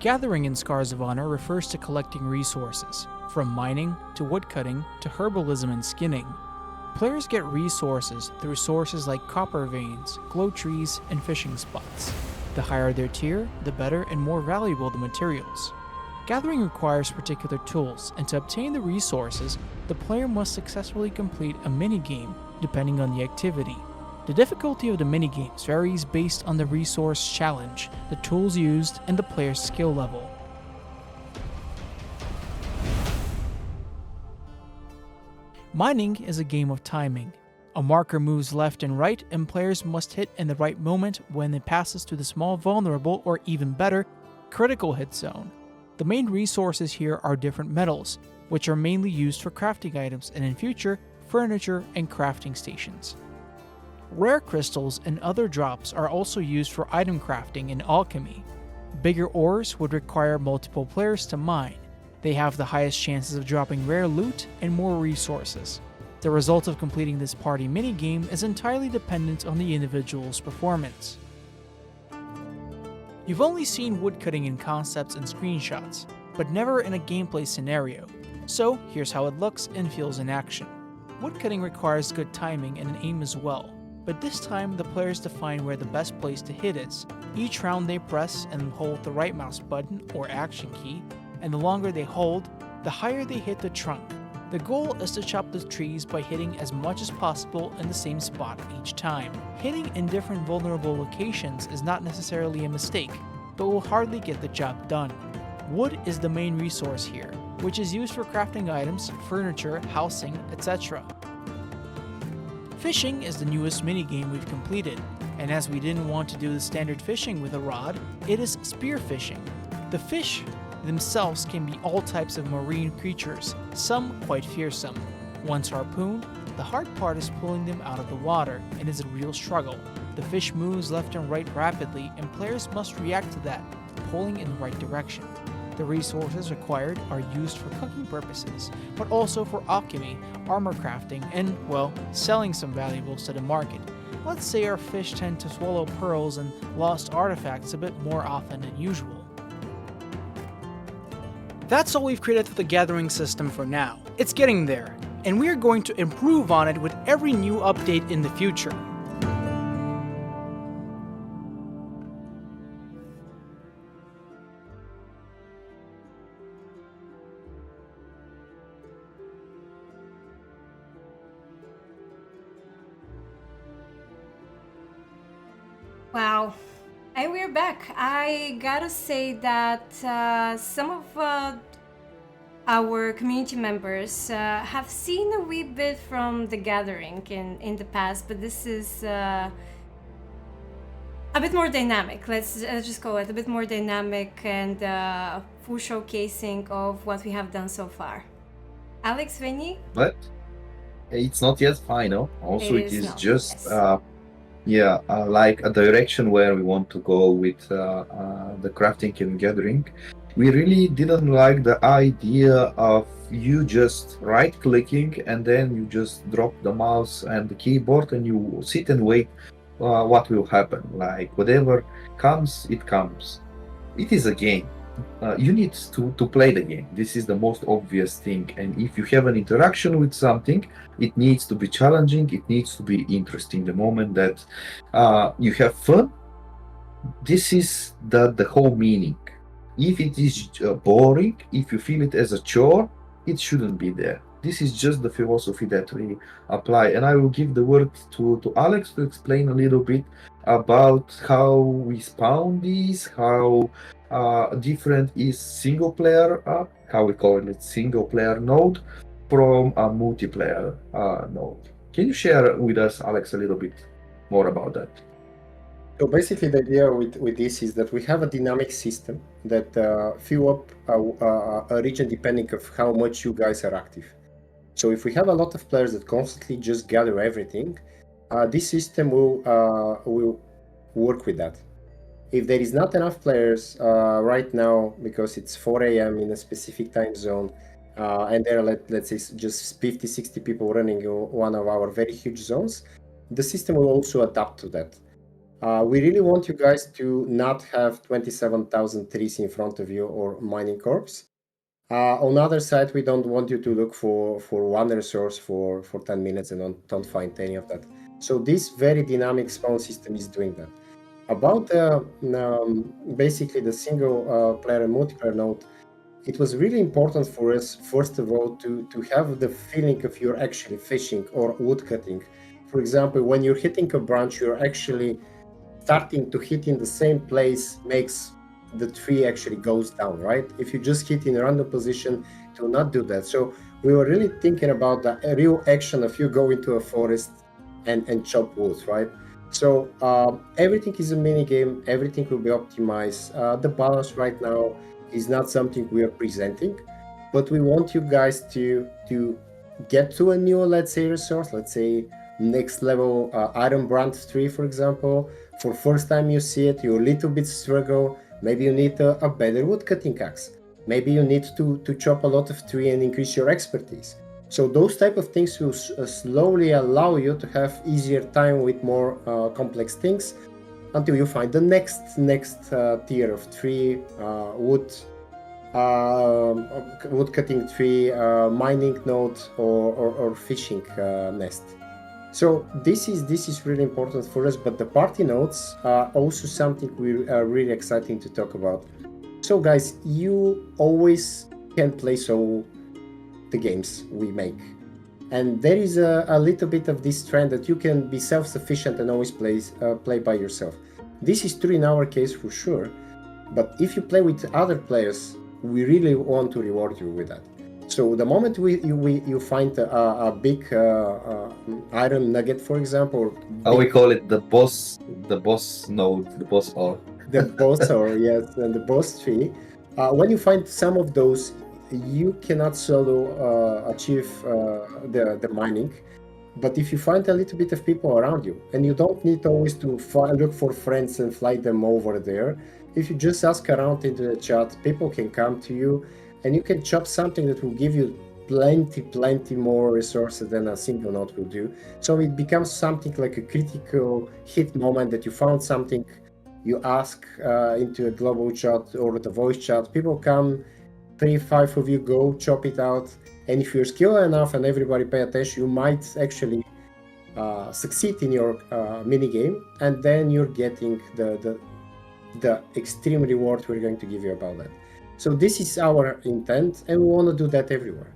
Gathering in Scars of Honor refers to collecting resources, from mining to woodcutting to herbalism and skinning. Players get resources through sources like copper veins, glow trees, and fishing spots. The higher their tier, the better and more valuable the materials. Gathering requires particular tools, and to obtain the resources, the player must successfully complete a minigame depending on the activity. The difficulty of the minigames varies based on the resource challenge, the tools used, and the player's skill level. Mining is a game of timing. A marker moves left and right, and players must hit in the right moment when it passes to the small vulnerable, or even better, critical hit zone. The main resources here are different metals, which are mainly used for crafting items and in future, furniture and crafting stations. Rare crystals and other drops are also used for item crafting and alchemy. Bigger ores would require multiple players to mine. They have the highest chances of dropping rare loot and more resources. The result of completing this party minigame is entirely dependent on the individual's performance. You've only seen woodcutting in concepts and screenshots, but never in a gameplay scenario. So here's how it looks and feels in action. Woodcutting requires good timing and an aim as well, but this time the players define where the best place to hit is. Each round they press and hold the right mouse button or action key, and the longer they hold, the higher they hit the trunk. The goal is to chop the trees by hitting as much as possible in the same spot each time. Hitting in different vulnerable locations is not necessarily a mistake, but will hardly get the job done. Wood is the main resource here, which is used for crafting items, furniture, housing, etc. Fishing is the newest minigame we've completed, and as we didn't want to do the standard fishing with a rod, it is spear fishing. The fish themselves can be all types of marine creatures, some quite fearsome. Once harpooned, the hard part is pulling them out of the water, and is a real struggle. The fish moves left and right rapidly, and players must react to that, pulling in the right direction. The resources required are used for cooking purposes, but also for alchemy, armor crafting, and, well, selling some valuables to the market. Let's say our fish tend to swallow pearls and lost artifacts a bit more often than usual. That's all we've created for the gathering system for now. It's getting there, and we're going to improve on it with every new update in the future. Wow. And we're back. I gotta say that some of our community members have seen a wee bit from the gathering in the past, but this is a bit more dynamic. Let's just call it a bit more dynamic and full showcasing of what we have done so far. Alex, Vinny? But it's not yet final. Also, it is not, just yes. like a direction where we want to go with the crafting and gathering. We really didn't like the idea of you just right-clicking and then you just drop the mouse and the keyboard and you sit and wait what will happen. Like whatever comes, it comes. It is a game. You need to play the game. This is the most obvious thing. And if you have an interaction with something, it needs to be challenging. It needs to be interesting. The moment that you have fun, this is the whole meaning. If it is boring, if you feel it as a chore, it shouldn't be there. This is just the philosophy that we apply. And I will give the word to Alex to explain a little bit about how we spawn these, how different is single player, how we call it single player node from a multiplayer node. Can you share with us, Alex, a little bit more about that? So basically the idea with this is that we have a dynamic system that fill up a region depending of how much you guys are active. So if we have a lot of players that constantly just gather everything, this system will work with that. If there is not enough players right now, because it's 4 a.m. in a specific time zone, and there are, let's say, just 50, 60 people running one of our very huge zones, the system will also adapt to that. We really want you guys to not have 27,000 trees in front of you or mining corps. On the other side, we don't want you to look for one resource for 10 minutes and don't find any of that. So this very dynamic spawn system is doing that. About basically the single player and multiplayer node, it was really important for us, first of all, to have the feeling of you're actually fishing or woodcutting. For example, when you're hitting a branch, you're actually starting to hit in the same place makes the tree actually goes down, right? If you just hit in a random position, it will not do that. So we were really thinking about the real action of you go into a forest and chop wood, right? So everything is a mini game, everything will be optimized. The balance right now is not something we are presenting, but we want you guys to get to a new, let's say, resource, let's say next level iron brand tree, for example. For first time you see it, you a little bit struggle. Maybe you need a better wood cutting axe. Maybe you need to chop a lot of tree and increase your expertise. So those type of things will slowly allow you to have easier time with more complex things until you find the next tier of tree, wood cutting tree, mining node, or fishing nest. So this is really important for us, but the party nodes are also something we are really exciting to talk about. So guys, you always can play solo the games we make. And there is a little bit of this trend that you can be self-sufficient and always play by yourself. This is true in our case for sure, but if you play with other players, we really want to reward you with that. So the moment you find a big iron nugget, for example, We call it the boss node, the boss ore. The boss ore, yes, and the boss tree. When you find some of those, you cannot solo achieve the mining. But if you find a little bit of people around you, and you don't need always to look for friends and fly them over there, if you just ask around into the chat, people can come to you and you can chop something that will give you plenty more resources than a single node will do. So it becomes something like a critical hit moment that you found something, you ask into a global chat or the voice chat, people come, 3-5 of you go, chop it out, and if you're skilled enough and everybody pay attention, you might actually succeed in your mini game, and then you're getting the extreme reward we're going to give you about that. So this is our intent, and we want to do that everywhere.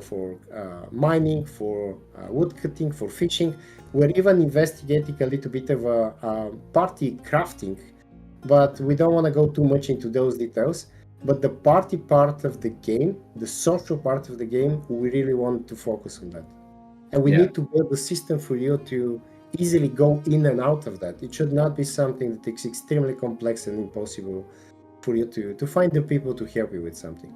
For mining, for woodcutting, for fishing. We're even investigating a little bit of a party crafting, but we don't want to go too much into those details. But the party part of the game, the social part of the game, we really want to focus on that. And we need to build a system for you to easily go in and out of that. It should not be something that is extremely complex and impossible for you to find the people to help you with something.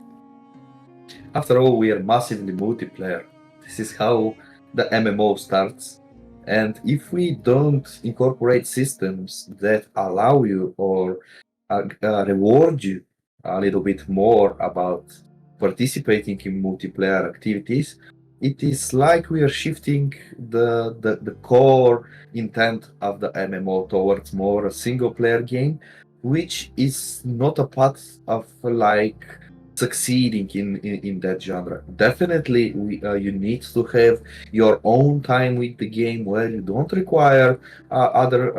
After all, we are massively multiplayer. This is how the MMO starts. And if we don't incorporate systems that allow you or reward you a little bit more about participating in multiplayer activities, it is like we are shifting the core intent of the MMO towards more a single player game, which is not a path of like succeeding in that genre. Definitely, you need to have your own time with the game where you don't require other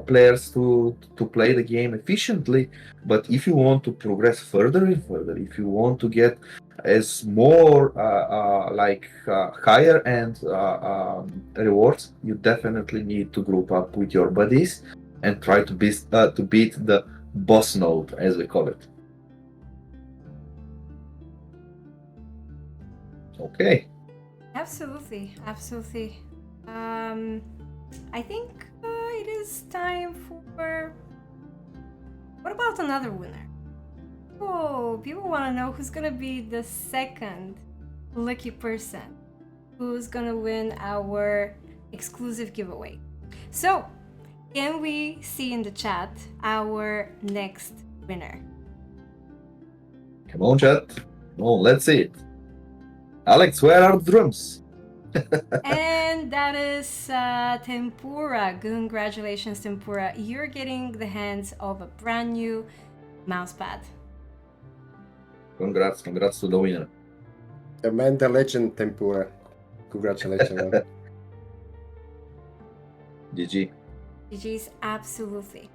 players to play the game efficiently. But if you want to progress further and further, if you want to get as more higher end rewards, you definitely need to group up with your buddies and try to beat the boss node, as we call it. Okay. Absolutely. I think it is time for. What about another winner? Oh, people want to know who's gonna be the second lucky person who's gonna win our exclusive giveaway. So, can we see in the chat our next winner? Come on, chat. Oh, let's see it. Alex, where are the drums? And that is Tempura. Congratulations, Tempura. You're getting the hands of a brand new mousepad. Congrats to the winner. The man, the legend, Tempura. Congratulations, man. GG. GG's, absolutely.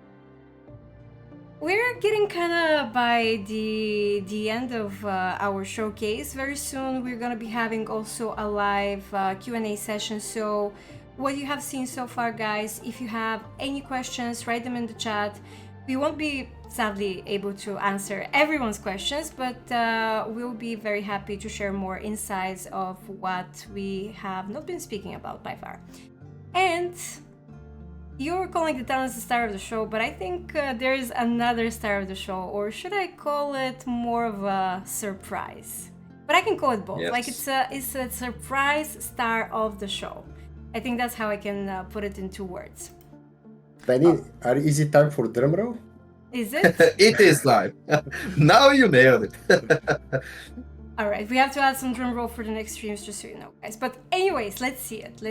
We're getting kind of by the end of our showcase. Very soon we're gonna be having also a live Q&A session. So what you have seen so far, guys, if you have any questions, write them in the chat. We won't be sadly able to answer everyone's questions, but we'll be very happy to share more insights of what we have not been speaking about by far. And you're calling the talents the star of the show, but I think there is another star of the show, or should I call it more of a surprise? But I can call it both. Yes. Like it's a surprise star of the show. I think that's how I can put it in 2 words. Benny, is it time for drum roll? Is it? It is live. Now you nailed it. All right, we have to add some drum roll for the next streams, just so you know, guys. But anyways, let's see it.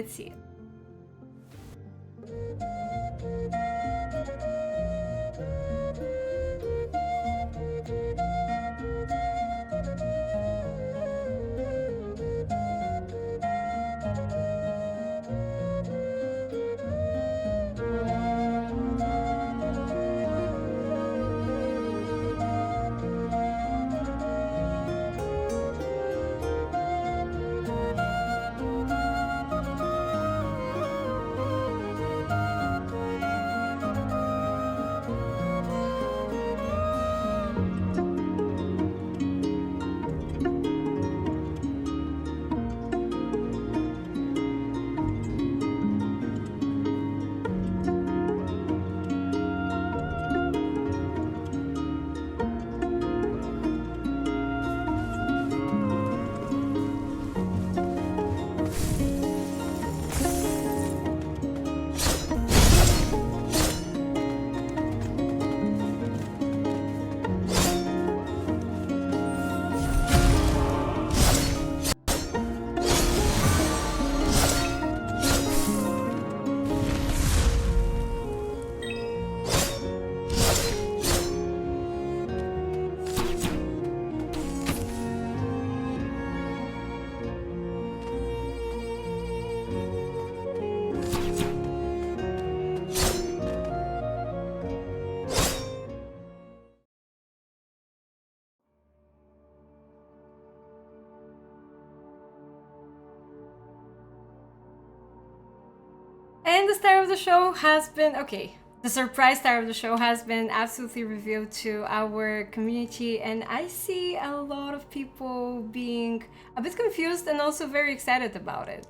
And the star of the show has been okay. The surprise star of the show has been absolutely revealed to our community, and I see a lot of people being a bit confused and also very excited about it.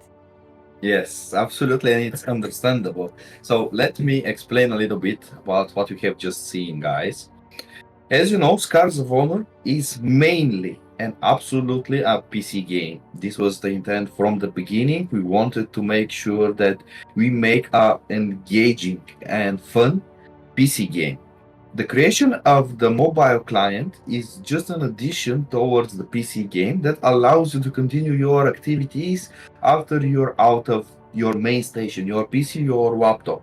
Yes, absolutely, and it's understandable. So let me explain a little bit about what you have just seen, guys. As you know, Scars of Honor is mainly and absolutely a PC game. This was the intent from the beginning. We wanted to make sure that we make a engaging and fun PC game. The creation of the mobile client is just an addition towards the PC game that allows you to continue your activities after you're out of your main station, your PC, your laptop.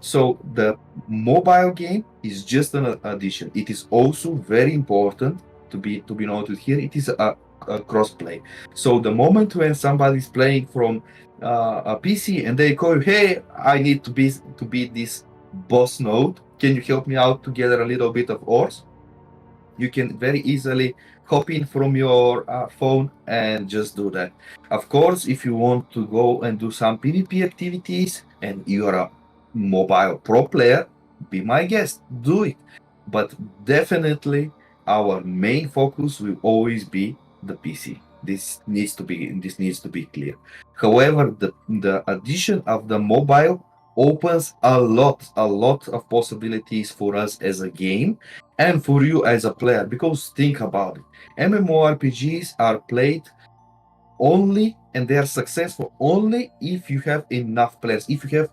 So the mobile game is just an addition. It is also very important to be noted here. It is a crossplay. So the moment when somebody is playing from a PC and they call you, hey, I need to beat this boss node. Can you help me out to gather a little bit of ores? You can very easily hop in from your phone and just do that. Of course, if you want to go and do some PvP activities and you are a mobile pro player, be my guest, do it. But definitely, our main focus will always be the PC. This needs to be clear. However, the addition of the mobile opens a lot of possibilities for us as a game and for you as a player, because think about it, MMORPGs are played only and they are successful only if you have enough players, if you have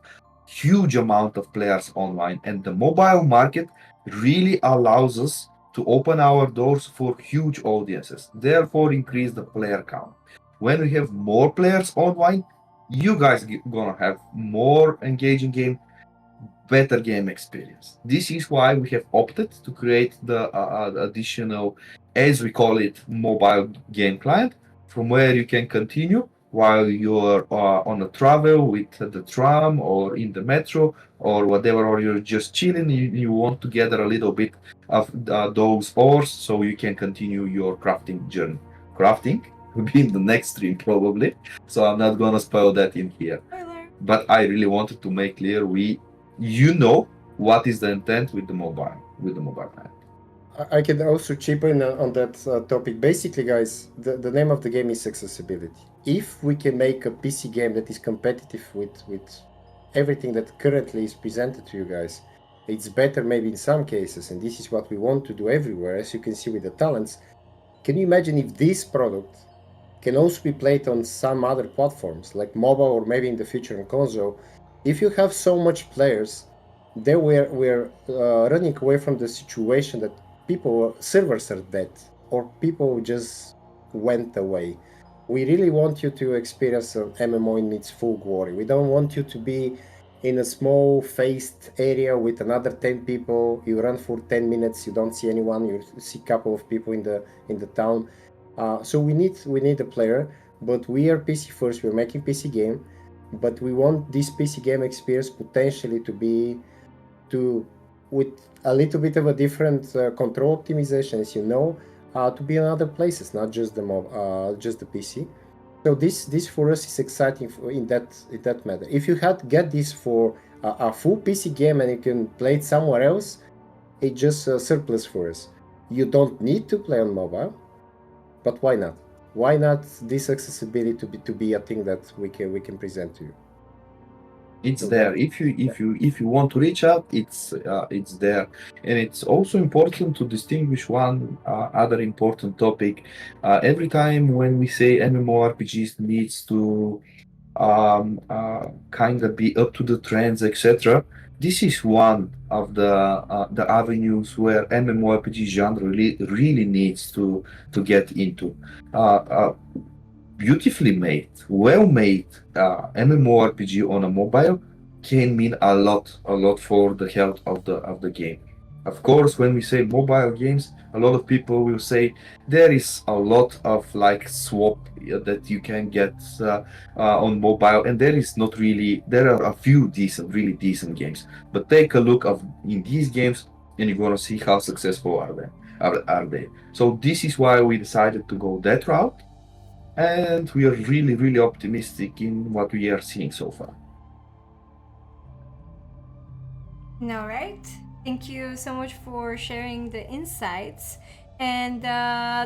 huge amount of players online, and the mobile market really allows us to open our doors for huge audiences, therefore increase the player count. When we have more players online, you guys gonna have more engaging game, better game experience. This is why we have opted to create the additional, as we call it, mobile game client, from where you can continue while you're on a travel with the tram or in the metro or whatever, or you're just chilling. You want to gather a little bit of those ores so you can continue your crafting journey. Crafting will be in the next stream probably, so I'm not gonna spoil that in here. Spoiler. But I really wanted to make clear what is the intent with the mobile plan. I can also chip in on that topic. Basically, guys, the name of the game is accessibility. If we can make a PC game that is competitive with everything that currently is presented to you guys, it's better maybe in some cases, and this is what we want to do everywhere, as you can see with the talents. Can you imagine if this product can also be played on some other platforms, like mobile or maybe in the future on console? If you have so much players, then we're running away from the situation that servers are dead, or people just went away. We really want you to experience an MMO in its full glory. We don't want you to be in a small faced area with another 10 people. You run for 10 minutes, you don't see anyone, you see a couple of people in the town. So we need a player, but we are PC first. We're making PC game, but we want this PC game experience potentially to be with a little bit of a different control optimization, as you know, to be in other places, not just just the PC. So this for us is exciting in that matter. If you get this for a full PC game and you can play it somewhere else, it's just a surplus for us. You don't need to play on mobile, but why not? Why not this accessibility to be a thing that we can present to you? It's So there. that- If you want to reach out, it's there, and it's also important to distinguish one other important topic. Every time when we say MMORPGs needs to kind of be up to the trends, etc. This is one of the avenues where MMORPG genre really needs to get into. Beautifully made, well-made MMORPG on a mobile can mean a lot for the health of the game. Of course, when we say mobile games, a lot of people will say there is a lot of like swap that you can get on mobile, and there are a few really decent games. But take a look in these games, and you're gonna see how successful are they. So this is why we decided to go that route, and we are really optimistic in what we are seeing so far. All right. Thank you so much for sharing the insights. And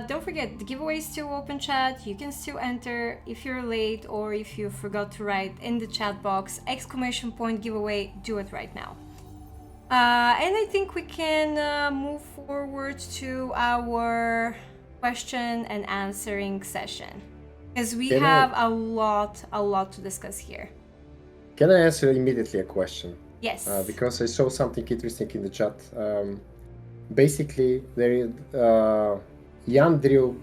don't forget, the giveaway is still open, chat. You can still enter if you're late or if you forgot to write in the chat box ! Giveaway. Do it right now. And I think we can move forward to our question and answering session, because we Can I- have a lot to discuss here. Can I answer immediately a question? Yes. Because I saw something interesting in the chat. Basically, there is Jan drew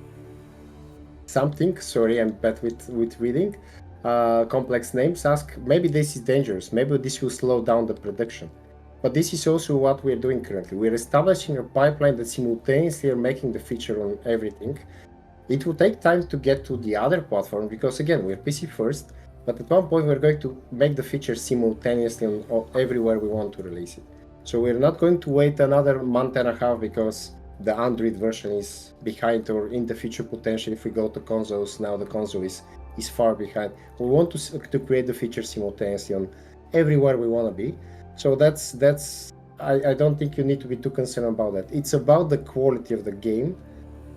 something. Sorry, I'm bad with reading. Complex names. Ask, maybe this is dangerous. Maybe this will slow down the production. But this is also what we're doing currently. We're establishing a pipeline that simultaneously are making the feature on everything. It will take time to get to the other platform because, again, we're PC first. But at one point, we're going to make the feature simultaneously on everywhere we want to release it. So we're not going to wait another month and a half because the Android version is behind, or in the future, potentially, if we go to consoles, now the console is far behind. We want to create the feature simultaneously on everywhere we want to be. So that's I don't think you need to be too concerned about that. It's about the quality of the game,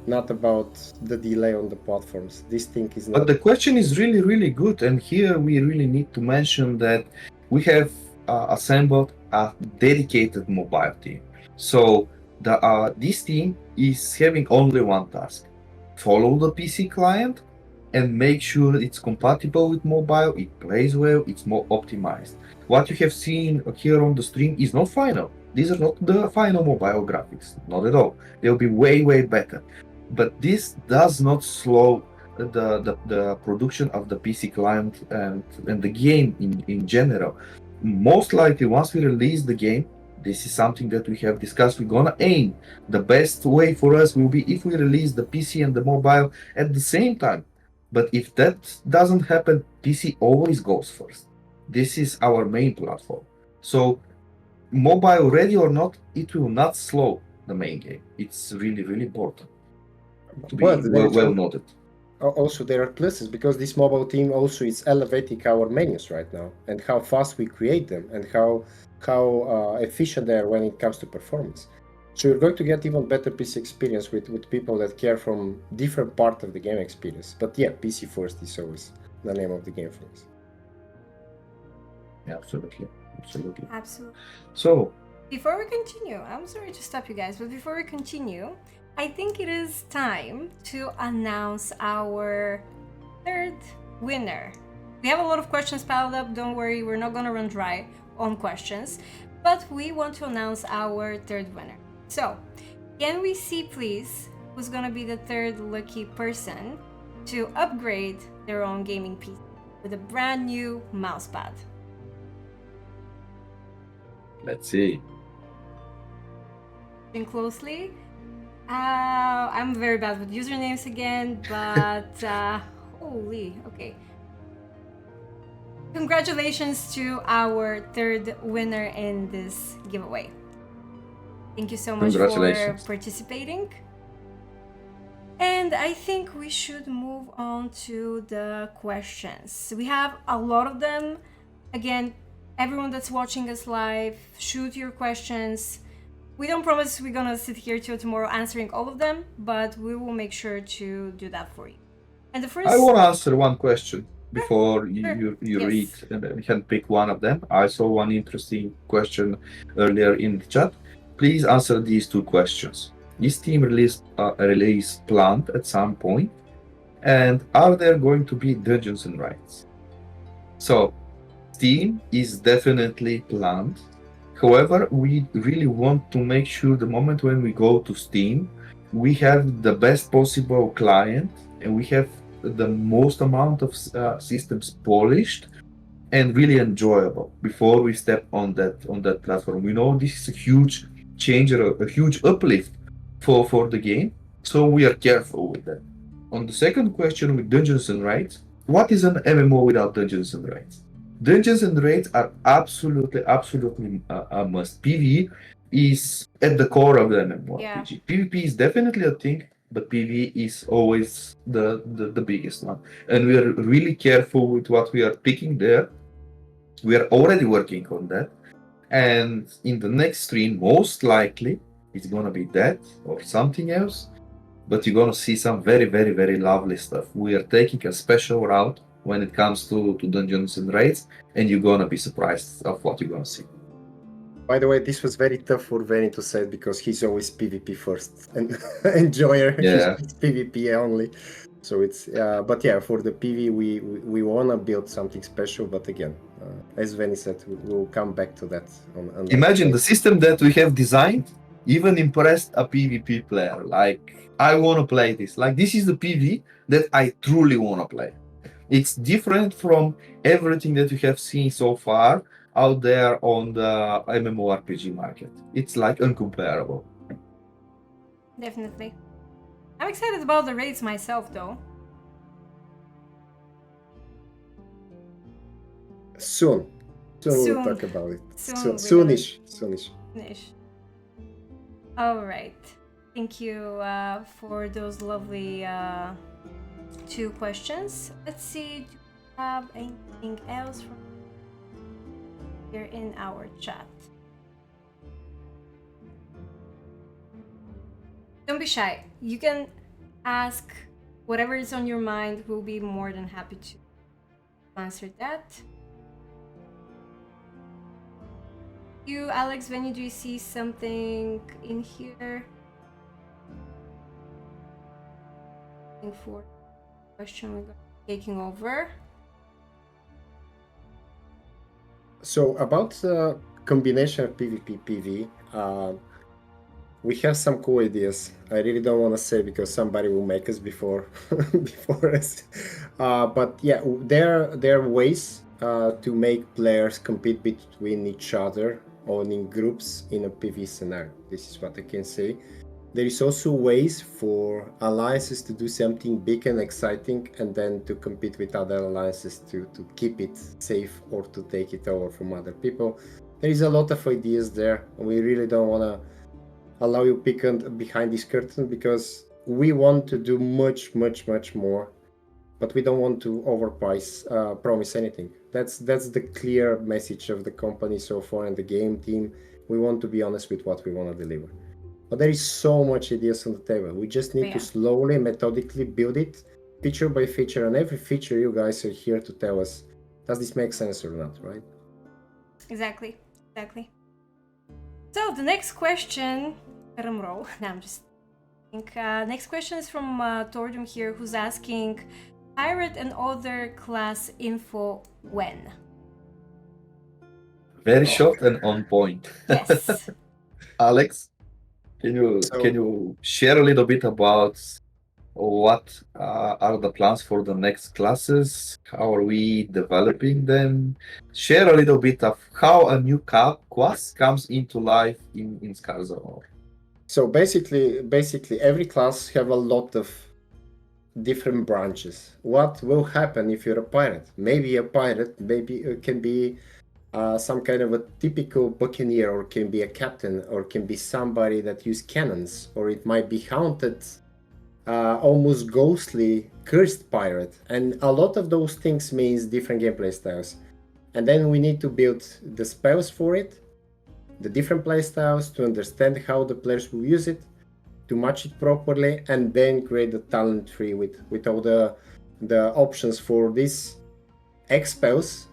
not about the delay on the platforms. This thing is not. But the question is really, really good, and here we really need to mention that we have assembled a dedicated mobile team. So this team is having only one task: follow the PC client and make sure it's compatible with mobile, it plays well, it's more optimized. What you have seen here on the stream is not final. These are not the final mobile graphics, not at all. They'll be way, way better. But this does not slow the production of the PC client and the game in general. Most likely, once we release the game, this is something that we have discussed. We're gonna aim. The best way for us will be if we release the PC and the mobile at the same time. But if that doesn't happen, PC always goes first. This is our main platform. So mobile ready or not, it will not slow the main game. It's really, really important to be well noted. Also, there are pluses because this mobile team also is elevating our menus right now and how fast we create them and how efficient they are when it comes to performance. So you're going to get even better PC experience with people that care from different part of the game experience. But yeah, PC first is always the name of the game for us. Yeah, absolutely. Absolutely. So before we continue, I'm sorry to stop you guys, but before we continue, I think it is time to announce our third winner. We have a lot of questions piled up. Don't worry, we're not gonna run dry on questions, but we want to announce our third winner. So, can we see, please, who's gonna be the third lucky person to upgrade their own gaming PC with a brand new mousepad? let's see. Listen closely. I'm very bad with usernames again, but holy, okay. Congratulations to our third winner in this giveaway. Thank you so much for participating. And I think we should move on to the questions. We have a lot of them. Again, everyone that's watching us live, shoot your questions. We don't promise we're gonna sit here till tomorrow answering all of them, but we will make sure to do that for you. And the first, I want to answer one question before you Yes. read, and then we can pick one of them. I saw one interesting question earlier in the chat. Please answer these two questions. Is Steam release planned at some point? And are there going to be dungeons and raids? So, Steam is definitely planned. However, we really want to make sure the moment when we go to Steam, we have the best possible client and we have the most amount of systems polished and really enjoyable before we step on that platform. We know this is a huge change, a huge uplift for the game, so we are careful with that. On the second question with Dungeons and Raids, what is an MMO without Dungeons and Raids? Dungeons and Raids are absolutely a must. PvE is at the core of the MMORPG. Yeah. PvP is definitely a thing, but PvE is always the biggest one. And we are really careful with what we are picking there. We are already working on that. And in the next stream, most likely, it's gonna be that or something else. But you're gonna see some very, very, very lovely stuff. We are taking a special route when it comes to Dungeons and Raids, and you're gonna be surprised of what you're gonna see. By the way, this was very tough for Benny to say because he's always PvP first and enjoyer. Yeah. He's PvP only. So it's but yeah, for the PV we wanna build something special. But again, as Benny said, we'll come back to that. On Imagine the system that we have designed even impressed a PvP player. Like, I want to play this. Like, this is the PV that I truly want to play. It's different from everything that you have seen so far out there on the MMORPG market. It's like uncomparable. Definitely. I'm excited about the raids myself, though. Soon Soon. we'll talk about it. Soon, Soonish. Finish. All right. Thank you for those lovely 2 questions. Let's see, do we have anything else from here in our chat? Don't be shy. You can ask whatever is on your mind. We'll be more than happy to answer that. You, Alex, when do you see something in here? Looking for question we're taking over. So about the combination of PvP PV, we have some cool ideas. I really don't want to say because somebody will make us before us. But yeah, there are ways to make players compete between each other or in groups in a PV scenario. This is what I can say. There is also ways for alliances to do something big and exciting and then to compete with other alliances to keep it safe or to take it over from other people. There is a lot of ideas there. We really don't want to allow you peek behind this curtain because we want to do much more, but we don't want to promise anything. That's the clear message of the company so far and the game team. We want to be honest with what we want to deliver. But there is so much ideas on the table. We just need to slowly, methodically build it, feature by feature, and every feature you guys are here to tell us, does this make sense or not, right? Exactly. So the next question, drum roll. No, I'm just think. Next question is from Tordum here, who's asking, pirate and other class info when? Very short and on point. Yes. Alex, can you share a little bit about what are the plans for the next classes? How are we developing them? Share a little bit of how a new class comes into life in Scarzo. So basically every class have a lot of different branches. What will happen if you're a pirate? Maybe a pirate, maybe it can be some kind of a typical buccaneer, or can be a captain, or can be somebody that use cannons, or it might be haunted, almost ghostly, cursed pirate. And a lot of those things means different gameplay styles. And then we need to build the spells for it, the different play styles, to understand how the players will use it, to match it properly, and then create the talent tree with all the options for these X spells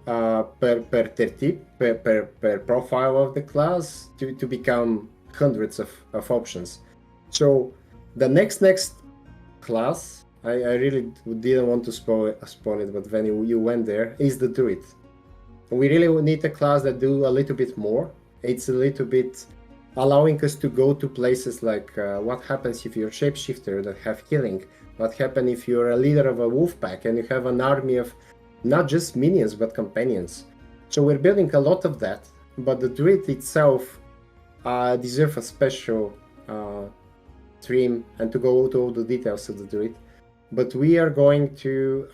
per tertip, per profile of the class, to become hundreds of options. So the next class, I really didn't want to spoil it, but when you went there, is the druid. We really need a class that do a little bit more. It's a little bit allowing us to go to places like what happens if you're a shapeshifter that have healing, what happens if you're a leader of a wolf pack and you have an army of not just minions but companions. So we're building a lot of that, but the druid itself deserves a special stream and to go to all the details of the druid. But we are going to,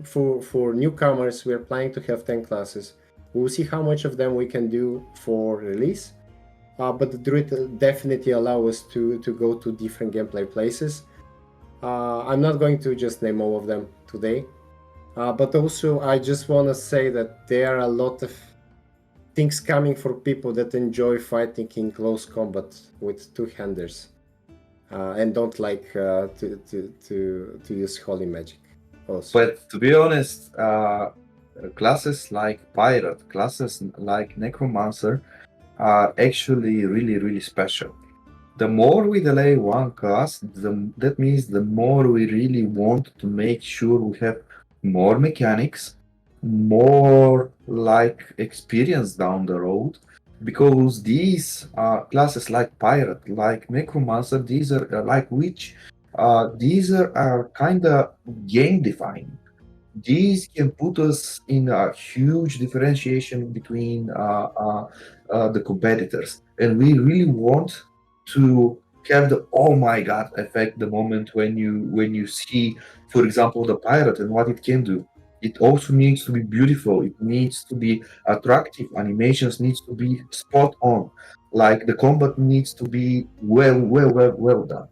for newcomers, we're planning to have 10 classes. We'll see how much of them we can do for release. But the druid definitely allow us to go to different gameplay places. I'm not going to just name all of them today. But also, I just want to say that there are a lot of things coming for people that enjoy fighting in close combat with two-handers and don't like to use holy magic. Also, But to be honest, classes like pirate, classes like necromancer are actually really special. The more we delay one class, that means the more we really want to make sure we have more mechanics, more like experience down the road, because these classes like pirate, like necromancer, these are like witch, these are kind of game defining. These can put us in a huge differentiation between the competitors, and we really want to have the oh my god effect the moment when you see, for example, the pirate and what it can do. It also needs to be beautiful, it needs to be attractive, animations needs to be spot on, like the combat needs to be well done.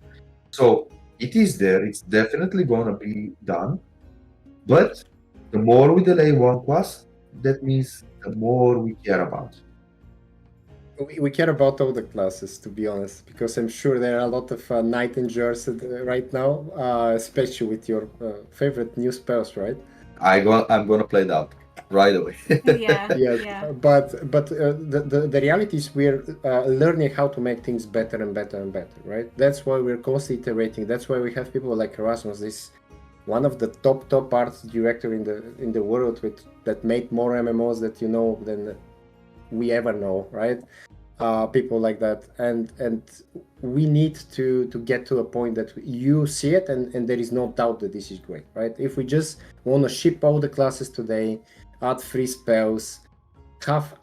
So it is there, it's definitely gonna be done, but the more we delay one class, that means the more we care about. we care about all the classes, to be honest, because I'm sure there are a lot of knight endurers right now, especially with your favorite new spells, right? I'm gonna play that right away. Yeah, Yes, yeah. but the reality is we're learning how to make things better and better and better, right? That's why we're constantly iterating. That's why we have people like Rasmus, this one of the top art director in the world with that made more MMOs that you know than we ever know, right? People like that, and we need to get to a point that you see it and there is no doubt that this is great, right? If we just want to ship all the classes today, add free spells, half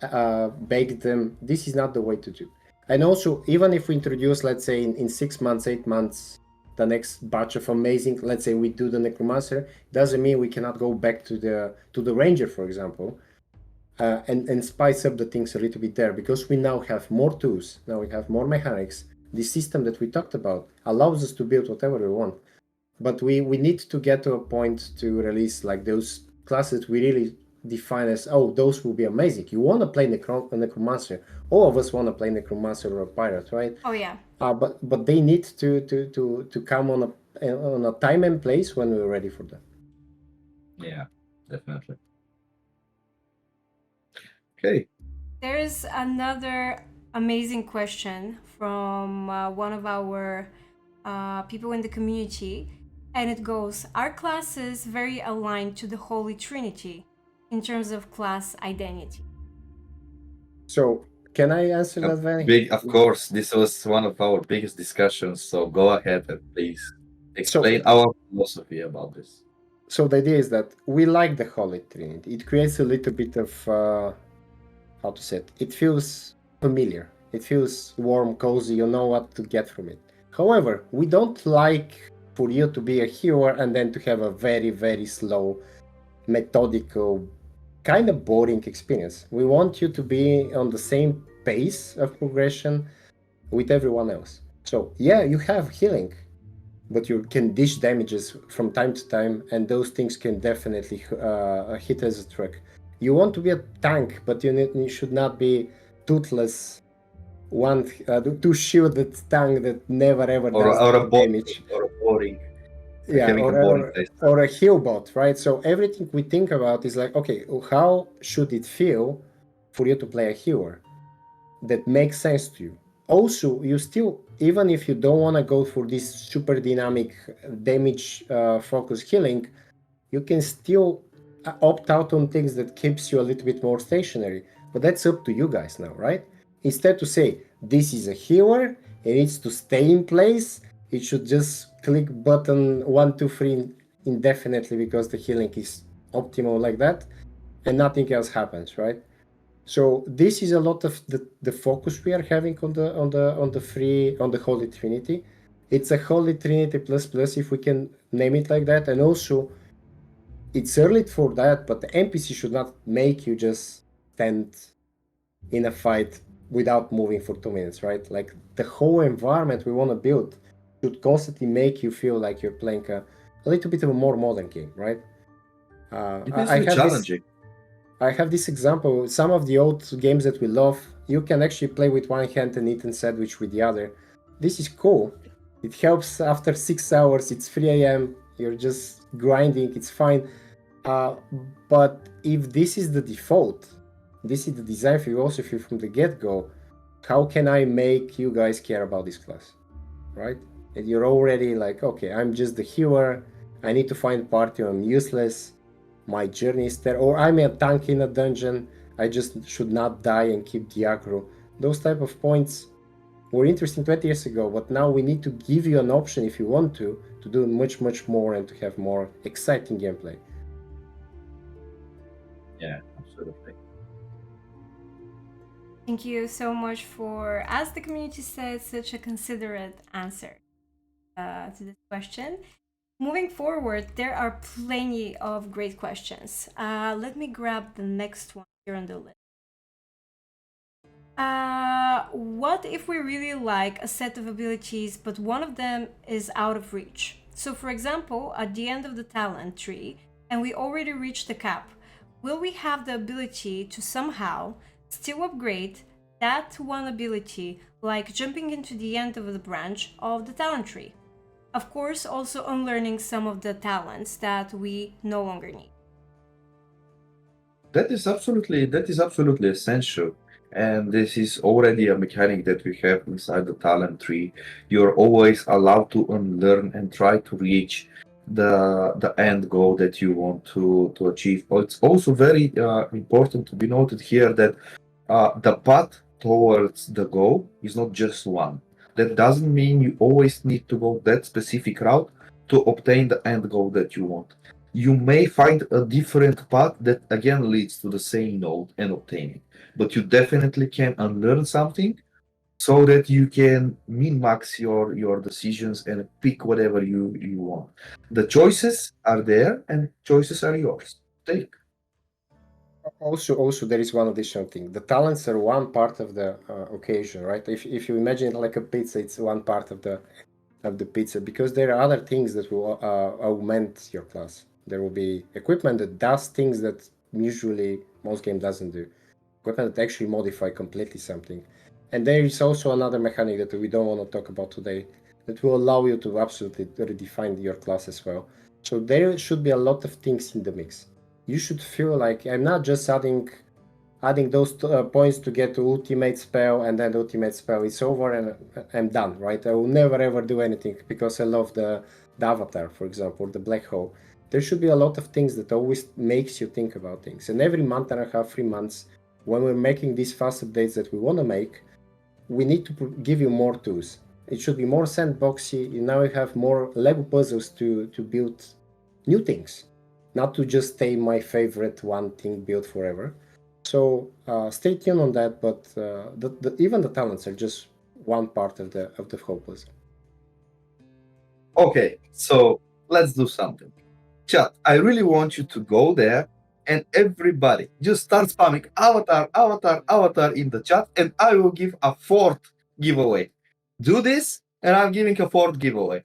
bake them, this is not the way to do. And also, even if we introduce, let's say in 6 months, 8 months, the next batch of amazing, let's say we do the necromancer, doesn't mean we cannot go back to the ranger, for example, and spice up the things a little bit there, because we now have more tools, now we have more mechanics. The system that we talked about allows us to build whatever we want, but we need to get to a point to release like those classes we really define as, oh, those will be amazing. You want to play necromancer, all of us want to play necromancer or a pirate, right? Oh yeah. But they need to come on a time and place when we're ready for that. Yeah, definitely. Okay. There's another amazing question from one of our people in the community, and it goes: are classes very aligned to the Holy Trinity in terms of class identity? So can I answer that, Vanny? Big, of course, this was one of our biggest discussions. So go ahead and please explain our philosophy about this. So the idea is that we like the Holy Trinity. It creates a little bit of how to say it. It feels familiar. It feels warm, cozy. You know what to get from it. However, we don't like for you to be a hero and then to have a very slow, methodical, kind of boring experience. We want you to be on the same pace of progression with everyone else. So yeah, you have healing, but you can dish damages from time to time, and those things can definitely hit as a truck. You want to be a tank, but you should not be toothless, two-shielded tank that never ever does Or a damage. or a boring. Yeah, Having a boring taste. or a heal bot, right? So everything we think about is like, okay, how should it feel for you to play a healer that makes sense to you? Also, you still, even if you don't want to go for this super dynamic damage focused healing, you can still opt out on things that keeps you a little bit more stationary. But that's up to you guys now, right? Instead to say, this is a healer, it needs to stay in place, it should just click button 1, 2, 3 indefinitely because the healing is optimal like that, and nothing else happens, right? So this is a lot of the focus we are having on the Holy Trinity. It's a Holy Trinity plus if we can name it like that, and also it's early for that, but the NPC should not make you just stand in a fight without moving for 2 minutes, right? Like the whole environment we want to build should constantly make you feel like you're playing a little bit of a more modern game, right? It needs to be challenging. I have this example. Some of the old games that we love, you can actually play with one hand and eat a sandwich with the other. This is cool. It helps after 6 hours. It's 3 a.m. You're just grinding. It's fine. But if this is the default, this is the design philosophy from the get-go, how can I make you guys care about this class, right? And you're already like, okay, I'm just the healer. I need to find party. I'm useless. My journey is there, or I'm a tank in a dungeon. I just should not die and keep the aggro. Those type of points were interesting 20 years ago, but now we need to give you an option if you want to do much, much more and to have more exciting gameplay. Yeah, absolutely. Thank you so much for, as the community said, such a considerate answer to this question. Moving forward, there are plenty of great questions. Let me grab the next one here on the list. What if we really like a set of abilities, but one of them is out of reach? So, for example, at the end of the talent tree, and we already reached the cap, will we have the ability to somehow still upgrade that one ability, like jumping into the end of the branch of the talent tree? Of course, also unlearning some of the talents that we no longer need. That is absolutely essential. And this is already a mechanic that we have inside the talent tree. You're always allowed to unlearn and try to reach the end goal that you want to achieve. But it's also very important to be noted here that the path towards the goal is not just one. That doesn't mean you always need to go that specific route to obtain the end goal that you want. You may find a different path that again leads to the same node and obtain it. But you definitely can unlearn something so that you can min-max your decisions and pick whatever you want. The choices are there and choices are yours. Take. Also, there is one additional thing. The talents are one part of the occasion, right? If you imagine it like a pizza, it's one part of the pizza, because there are other things that will augment your class. There will be equipment that does things that usually most game doesn't do. Equipment that actually modify completely something. And there is also another mechanic that we don't want to talk about today that will allow you to absolutely redefine your class as well. So there should be a lot of things in the mix. You should feel like I'm not just adding those points to get to ultimate spell, and then the ultimate spell is over and I'm done, right? I will never ever do anything because I love the avatar, for example, or the black hole. There should be a lot of things that always makes you think about things. And every month and a half, 3 months, when we're making these fast updates that we want to make, we need to give you more tools. It should be more sandboxy. Now we have more Lego puzzles to build new things, not to just stay my favorite one thing built forever. So stay tuned on that. But even the talents are just one part of the whole puzzle. Okay, so let's do something. Chat, I really want you to go there and everybody just start spamming avatar in the chat, and I will give a fourth giveaway. Do this, and I'm giving a fourth giveaway.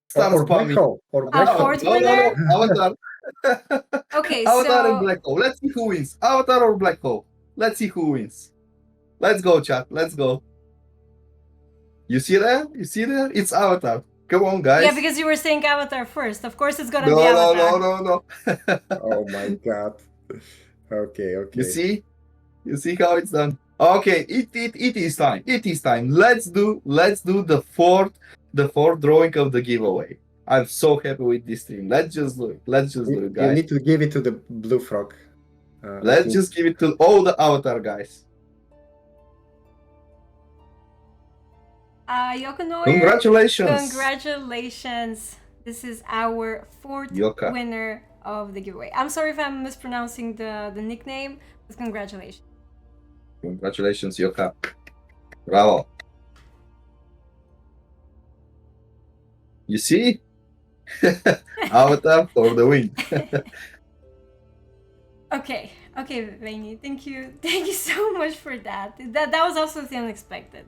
Start Or black spamming. hole. Or black hole. Fourth winner? Avatar. Okay, Avatar and so black hole. Let's see who wins. Avatar or black hole. Let's see who wins. Let's go, chat. Let's go. You see there? You see there? It's Avatar. Come on, guys. yeah, because you were saying Avatar first. Of course, it's gonna No, be no, Avatar. no. Oh my god. Okay. You see? You see how it's done? Okay, it is time. It is time. Let's do the fourth drawing of the giveaway. I'm so happy with this stream. Let's just do it. Let's just do it, guys. You need to give it to the blue frog. Let's just give it to all the Avatar guys. Yoko Noir, Congratulations. congratulations. This is our fourth Yoka. winner of the giveaway. I'm sorry if I'm mispronouncing the nickname, but congratulations. Congratulations, Yoka. Bravo. You see? Avatar for the win. Okay, Vaini, thank you so much for that. That was absolutely unexpected,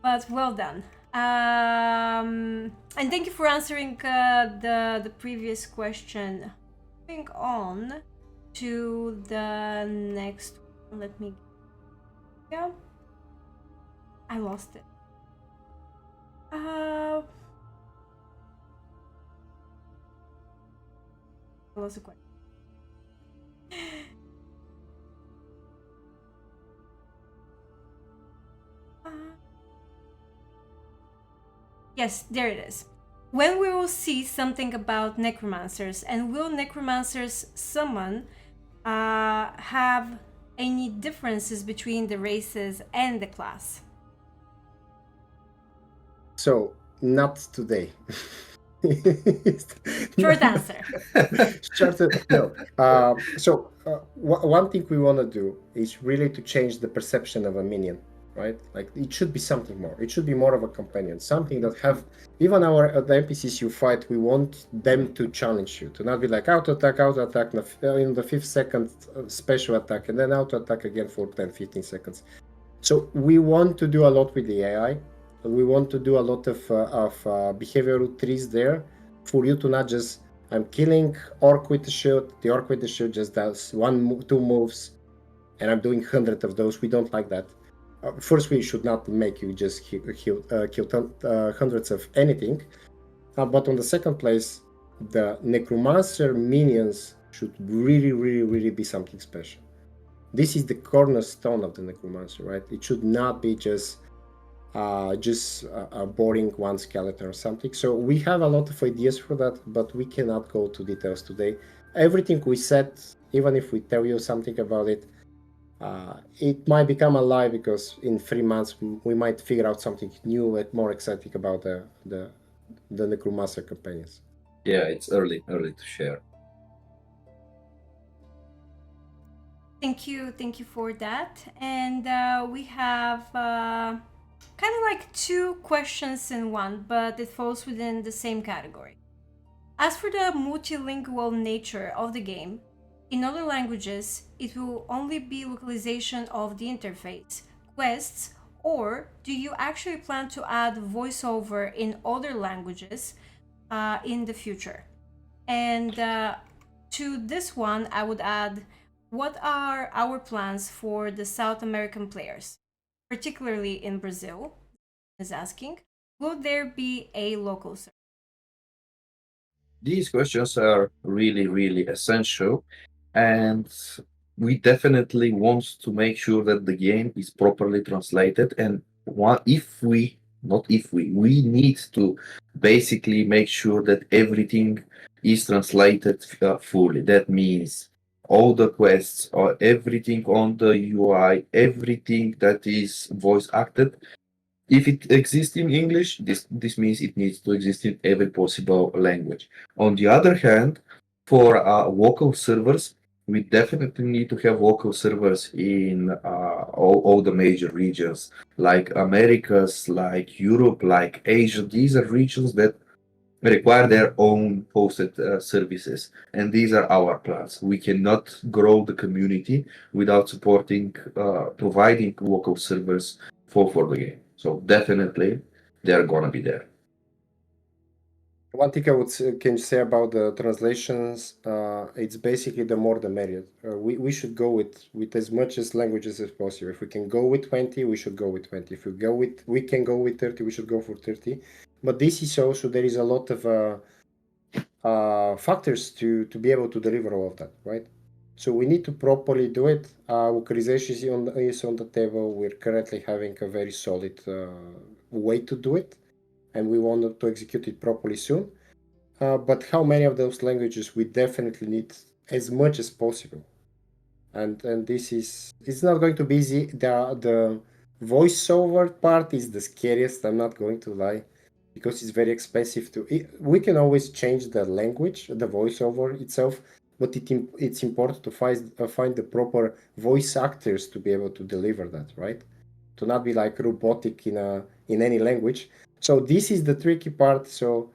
but well done. And thank you for answering the previous question. Moving on, to the next one. Let me. Yeah. I lost it. I lost the question. Yes, there it is. When we will see something about necromancers, and will necromancers summon have any differences between the races and the class? So not today. Short answer. No. One thing we want to do is really to change the perception of a minion, right? Like it should be something more. It should be more of a companion, something that have even the NPCs you fight. We want them to challenge you, to not be like auto attack, in the 5th second special attack, and then auto attack again for 10-15 seconds. So we want to do a lot with the AI. We want to do a lot of behavioral trees there for you to not just, I'm killing orc with the shield, the orc with the shield just does two moves, and I'm doing 100 of those. We don't like that. First, we should not make you just kill hundreds of anything. But on the second place, the necromancer minions should really, really, really be something special. This is the cornerstone of the necromancer, right? It should not be just a boring one skeleton or something. So we have a lot of ideas for that, but we cannot go to details today. Everything we said, even if we tell you something about it, it might become a lie because in 3 months we might figure out something new and more exciting about the necromancer companions. Yeah, it's early to share. Thank you for that. And we have kind of like two questions in one, but it falls within the same category. As for the multilingual nature of the game, in other languages, it will only be localization of the interface, quests, or do you actually plan to add voiceover in other languages in the future? And to this one, I would add, what are our plans for the South American players, particularly in Brazil? Is asking, will there be a local server? These questions are really essential, and we definitely want to make sure that the game is properly translated. And we need to basically make sure that everything is translated fully. That means all the quests or everything on the UI, everything that is voice acted. If it exists in English, this means it needs to exist in every possible language. On the other hand, for local servers, we definitely need to have local servers in all the major regions, like Americas, like Europe, like Asia. These are regions that require their own hosted services, and these are our plans. We cannot grow the community without supporting, providing local servers for the game. So definitely, they're gonna be there. One thing I would can say about the translations, it's basically the more the merrier. We should go with as much as languages as possible. If we can go with 20, we should go with 20. If we can go with 30, we should go for 30. But this is also, there is a lot of factors to be able to deliver all of that, right? So we need to properly do it. Localization is on the table. We're currently having a very solid way to do it, and we want to execute it properly soon. But how many of those languages we definitely need as much as possible, and this is, it's not going to be easy. The voiceover part is the scariest. I'm not going to lie, because it's very expensive we can always change the language, the voiceover itself, but it's important to find the proper voice actors to be able to deliver that, right? To not be like robotic in any language. So this is the tricky part. So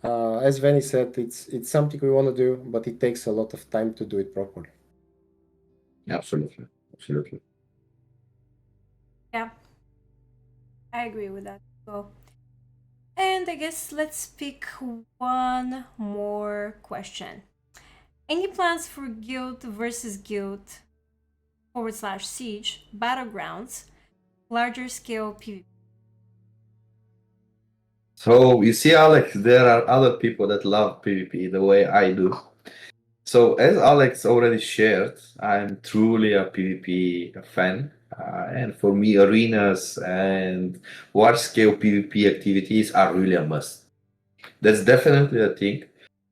as Venny said, it's something we want to do, but it takes a lot of time to do it properly. Absolutely. Yeah, I agree with that. So, and I guess let's pick one more question. Any plans for guild versus guild / siege battlegrounds, larger scale PvP? So you see, Alex, there are other people that love PvP the way I do. So as Alex already shared, I'm truly a PvP fan. And for me, arenas and large-scale PvP activities are really a must. That's definitely a thing.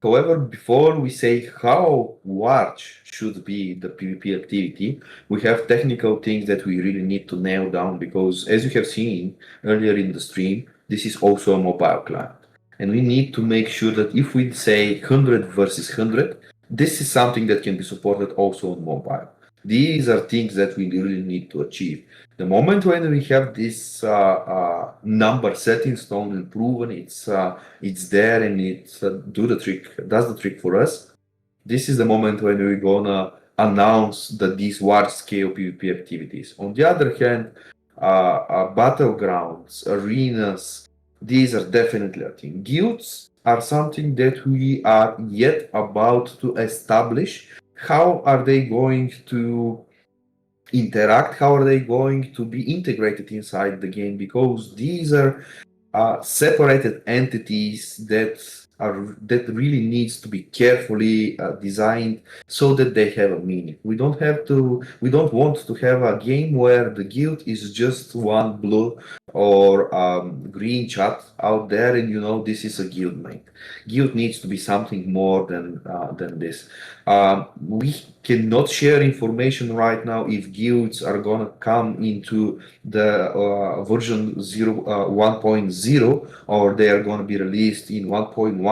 However, before we say how large should be the PvP activity, we have technical things that we really need to nail down because, as you have seen earlier in the stream, this is also a mobile client. And we need to make sure that if we say 100 versus 100, this is something that can be supported also on mobile. These are things that we really need to achieve. The moment when we have this number set in stone and proven, it's there and it does the trick for us. This is the moment when we're gonna announce that these large-scale PvP activities. On the other hand, battlegrounds, arenas, these are definitely a thing. Guilds are something that we are yet about to establish. How are they going to interact? How are they going to be integrated inside the game? Because these are separated entities that really needs to be carefully designed so that they have a meaning. We don't want to have a game where the guild is just one blue or green chat out there and this is a guild mate. Guild needs to be something more than this. We cannot share information right now if guilds are gonna come into the version 1.0 or they are gonna be released in 1.1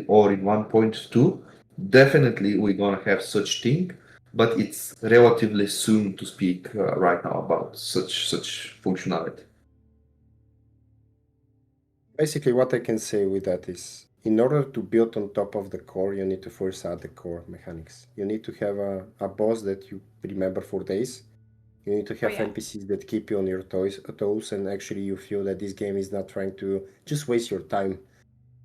or in 1.2. Definitely we're gonna have such thing, but it's relatively soon to speak right now about such functionality. Basically, what I can say with that is, in order to build on top of the core, you need to first add the core mechanics. You need to have a boss that you remember for days. You need to have yeah. NPCs that keep you on your toes, and actually you feel that this game is not trying to just waste your time,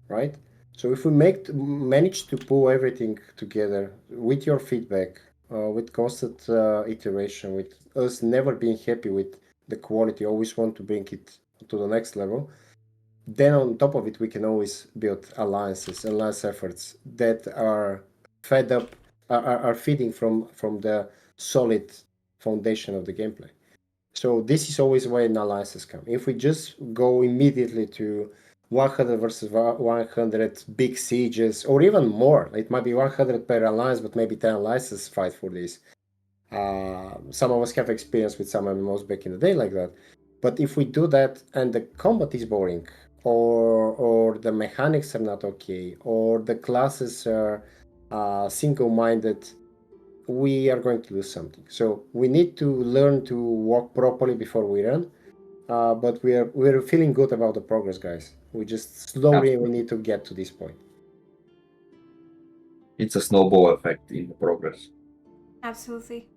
right? So if we manage to pull everything together with your feedback, with constant iteration, with us never being happy with the quality, always want to bring it to the next level, then on top of it, we can always build alliance efforts that are fed up, are feeding from the solid foundation of the gameplay. So this is always when alliances come. If we just go immediately to 100 versus 100 big sieges, or even more, it might be 100 per alliance, but maybe 10 alliances fight for this. Some of us have experience with some MMOs back in the day like that. But if we do that and the combat is boring, or the mechanics are not okay, or the classes are single-minded, we are going to lose something. So we need to learn to walk properly before we run. But we're feeling good about the progress, guys. We just slowly we need to get to this point. It's a snowball effect in the progress. Absolutely.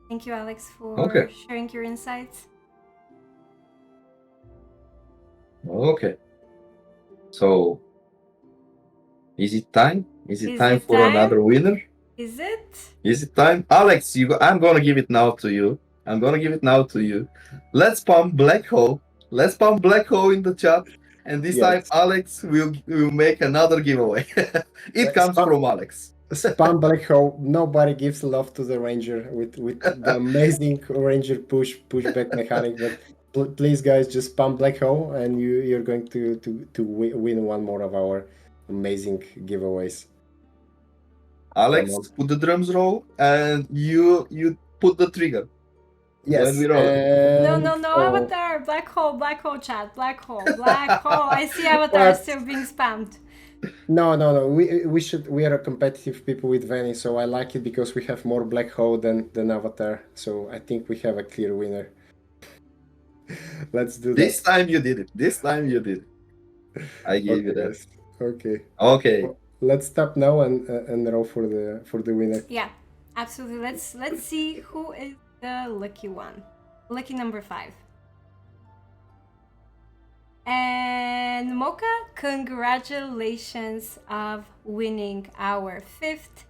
Thank you, Alex, for sharing your insights. Okay. So, is it time? Is it time for another winner? Is it? Is it time? Alex, I'm gonna give it now to you. Let's pump Black Hole. Let's pump Black Hole in the chat. And this time, Alex will make another giveaway. It comes from Alex. Spam Black Hole. Nobody gives love to the Ranger with the amazing Ranger pushback mechanic. But please, guys, just spam Black Hole, and you're going to win one more of our amazing giveaways. Alex, put the drums roll, and you put the trigger. Yes. When we roll No, Avatar, Black Hole chat, Black Hole. I see Avatar still being spammed. No. We are a competitive people with Vanny, so I like it because we have more Black Hole than Avatar. So I think we have a clear winner. Let's do that. This time you did it. I gave you that. Okay. Okay. Let's stop now and roll for the winner. Yeah, absolutely. Let's see who is the lucky one. Lucky number 5. And Mocha, congratulations of winning our 5th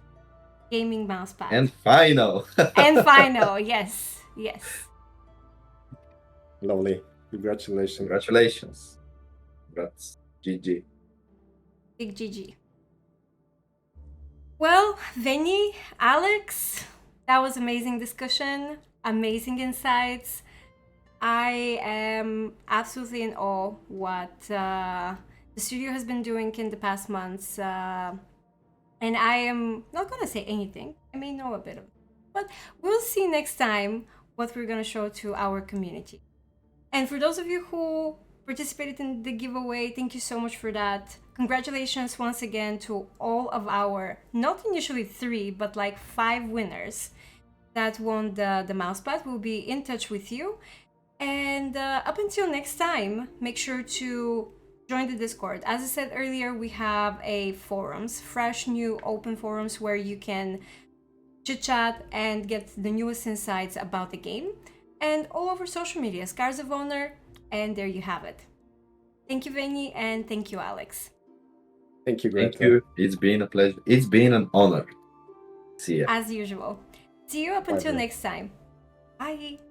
gaming mousepad. And final. And final, yes. Lovely. Congratulations. Congratulations. Congrats. GG. Big GG. Well, Vinny, Alex, that was amazing discussion, amazing insights. I am absolutely in awe what the studio has been doing in the past months. And I am not going to say anything. I may know a bit of it. But we'll see next time what we're going to show to our community. And for those of you who participated in the giveaway, thank you so much for that. Congratulations once again to all of our, not initially 3, but like 5 winners that won the mousepad. We'll be in touch with you. And up until next time, make sure to join the Discord. As I said earlier, we have a forums, fresh new open forums where you can chit chat and get the newest insights about the game. And all over social media, Scars of Honor, and there you have it. Thank you, Vinny, and thank you, Alex. Thank you, Greta. Thank you. It's been a pleasure. It's been an honor. See ya. As usual. See you up until Bye. next time. Bye.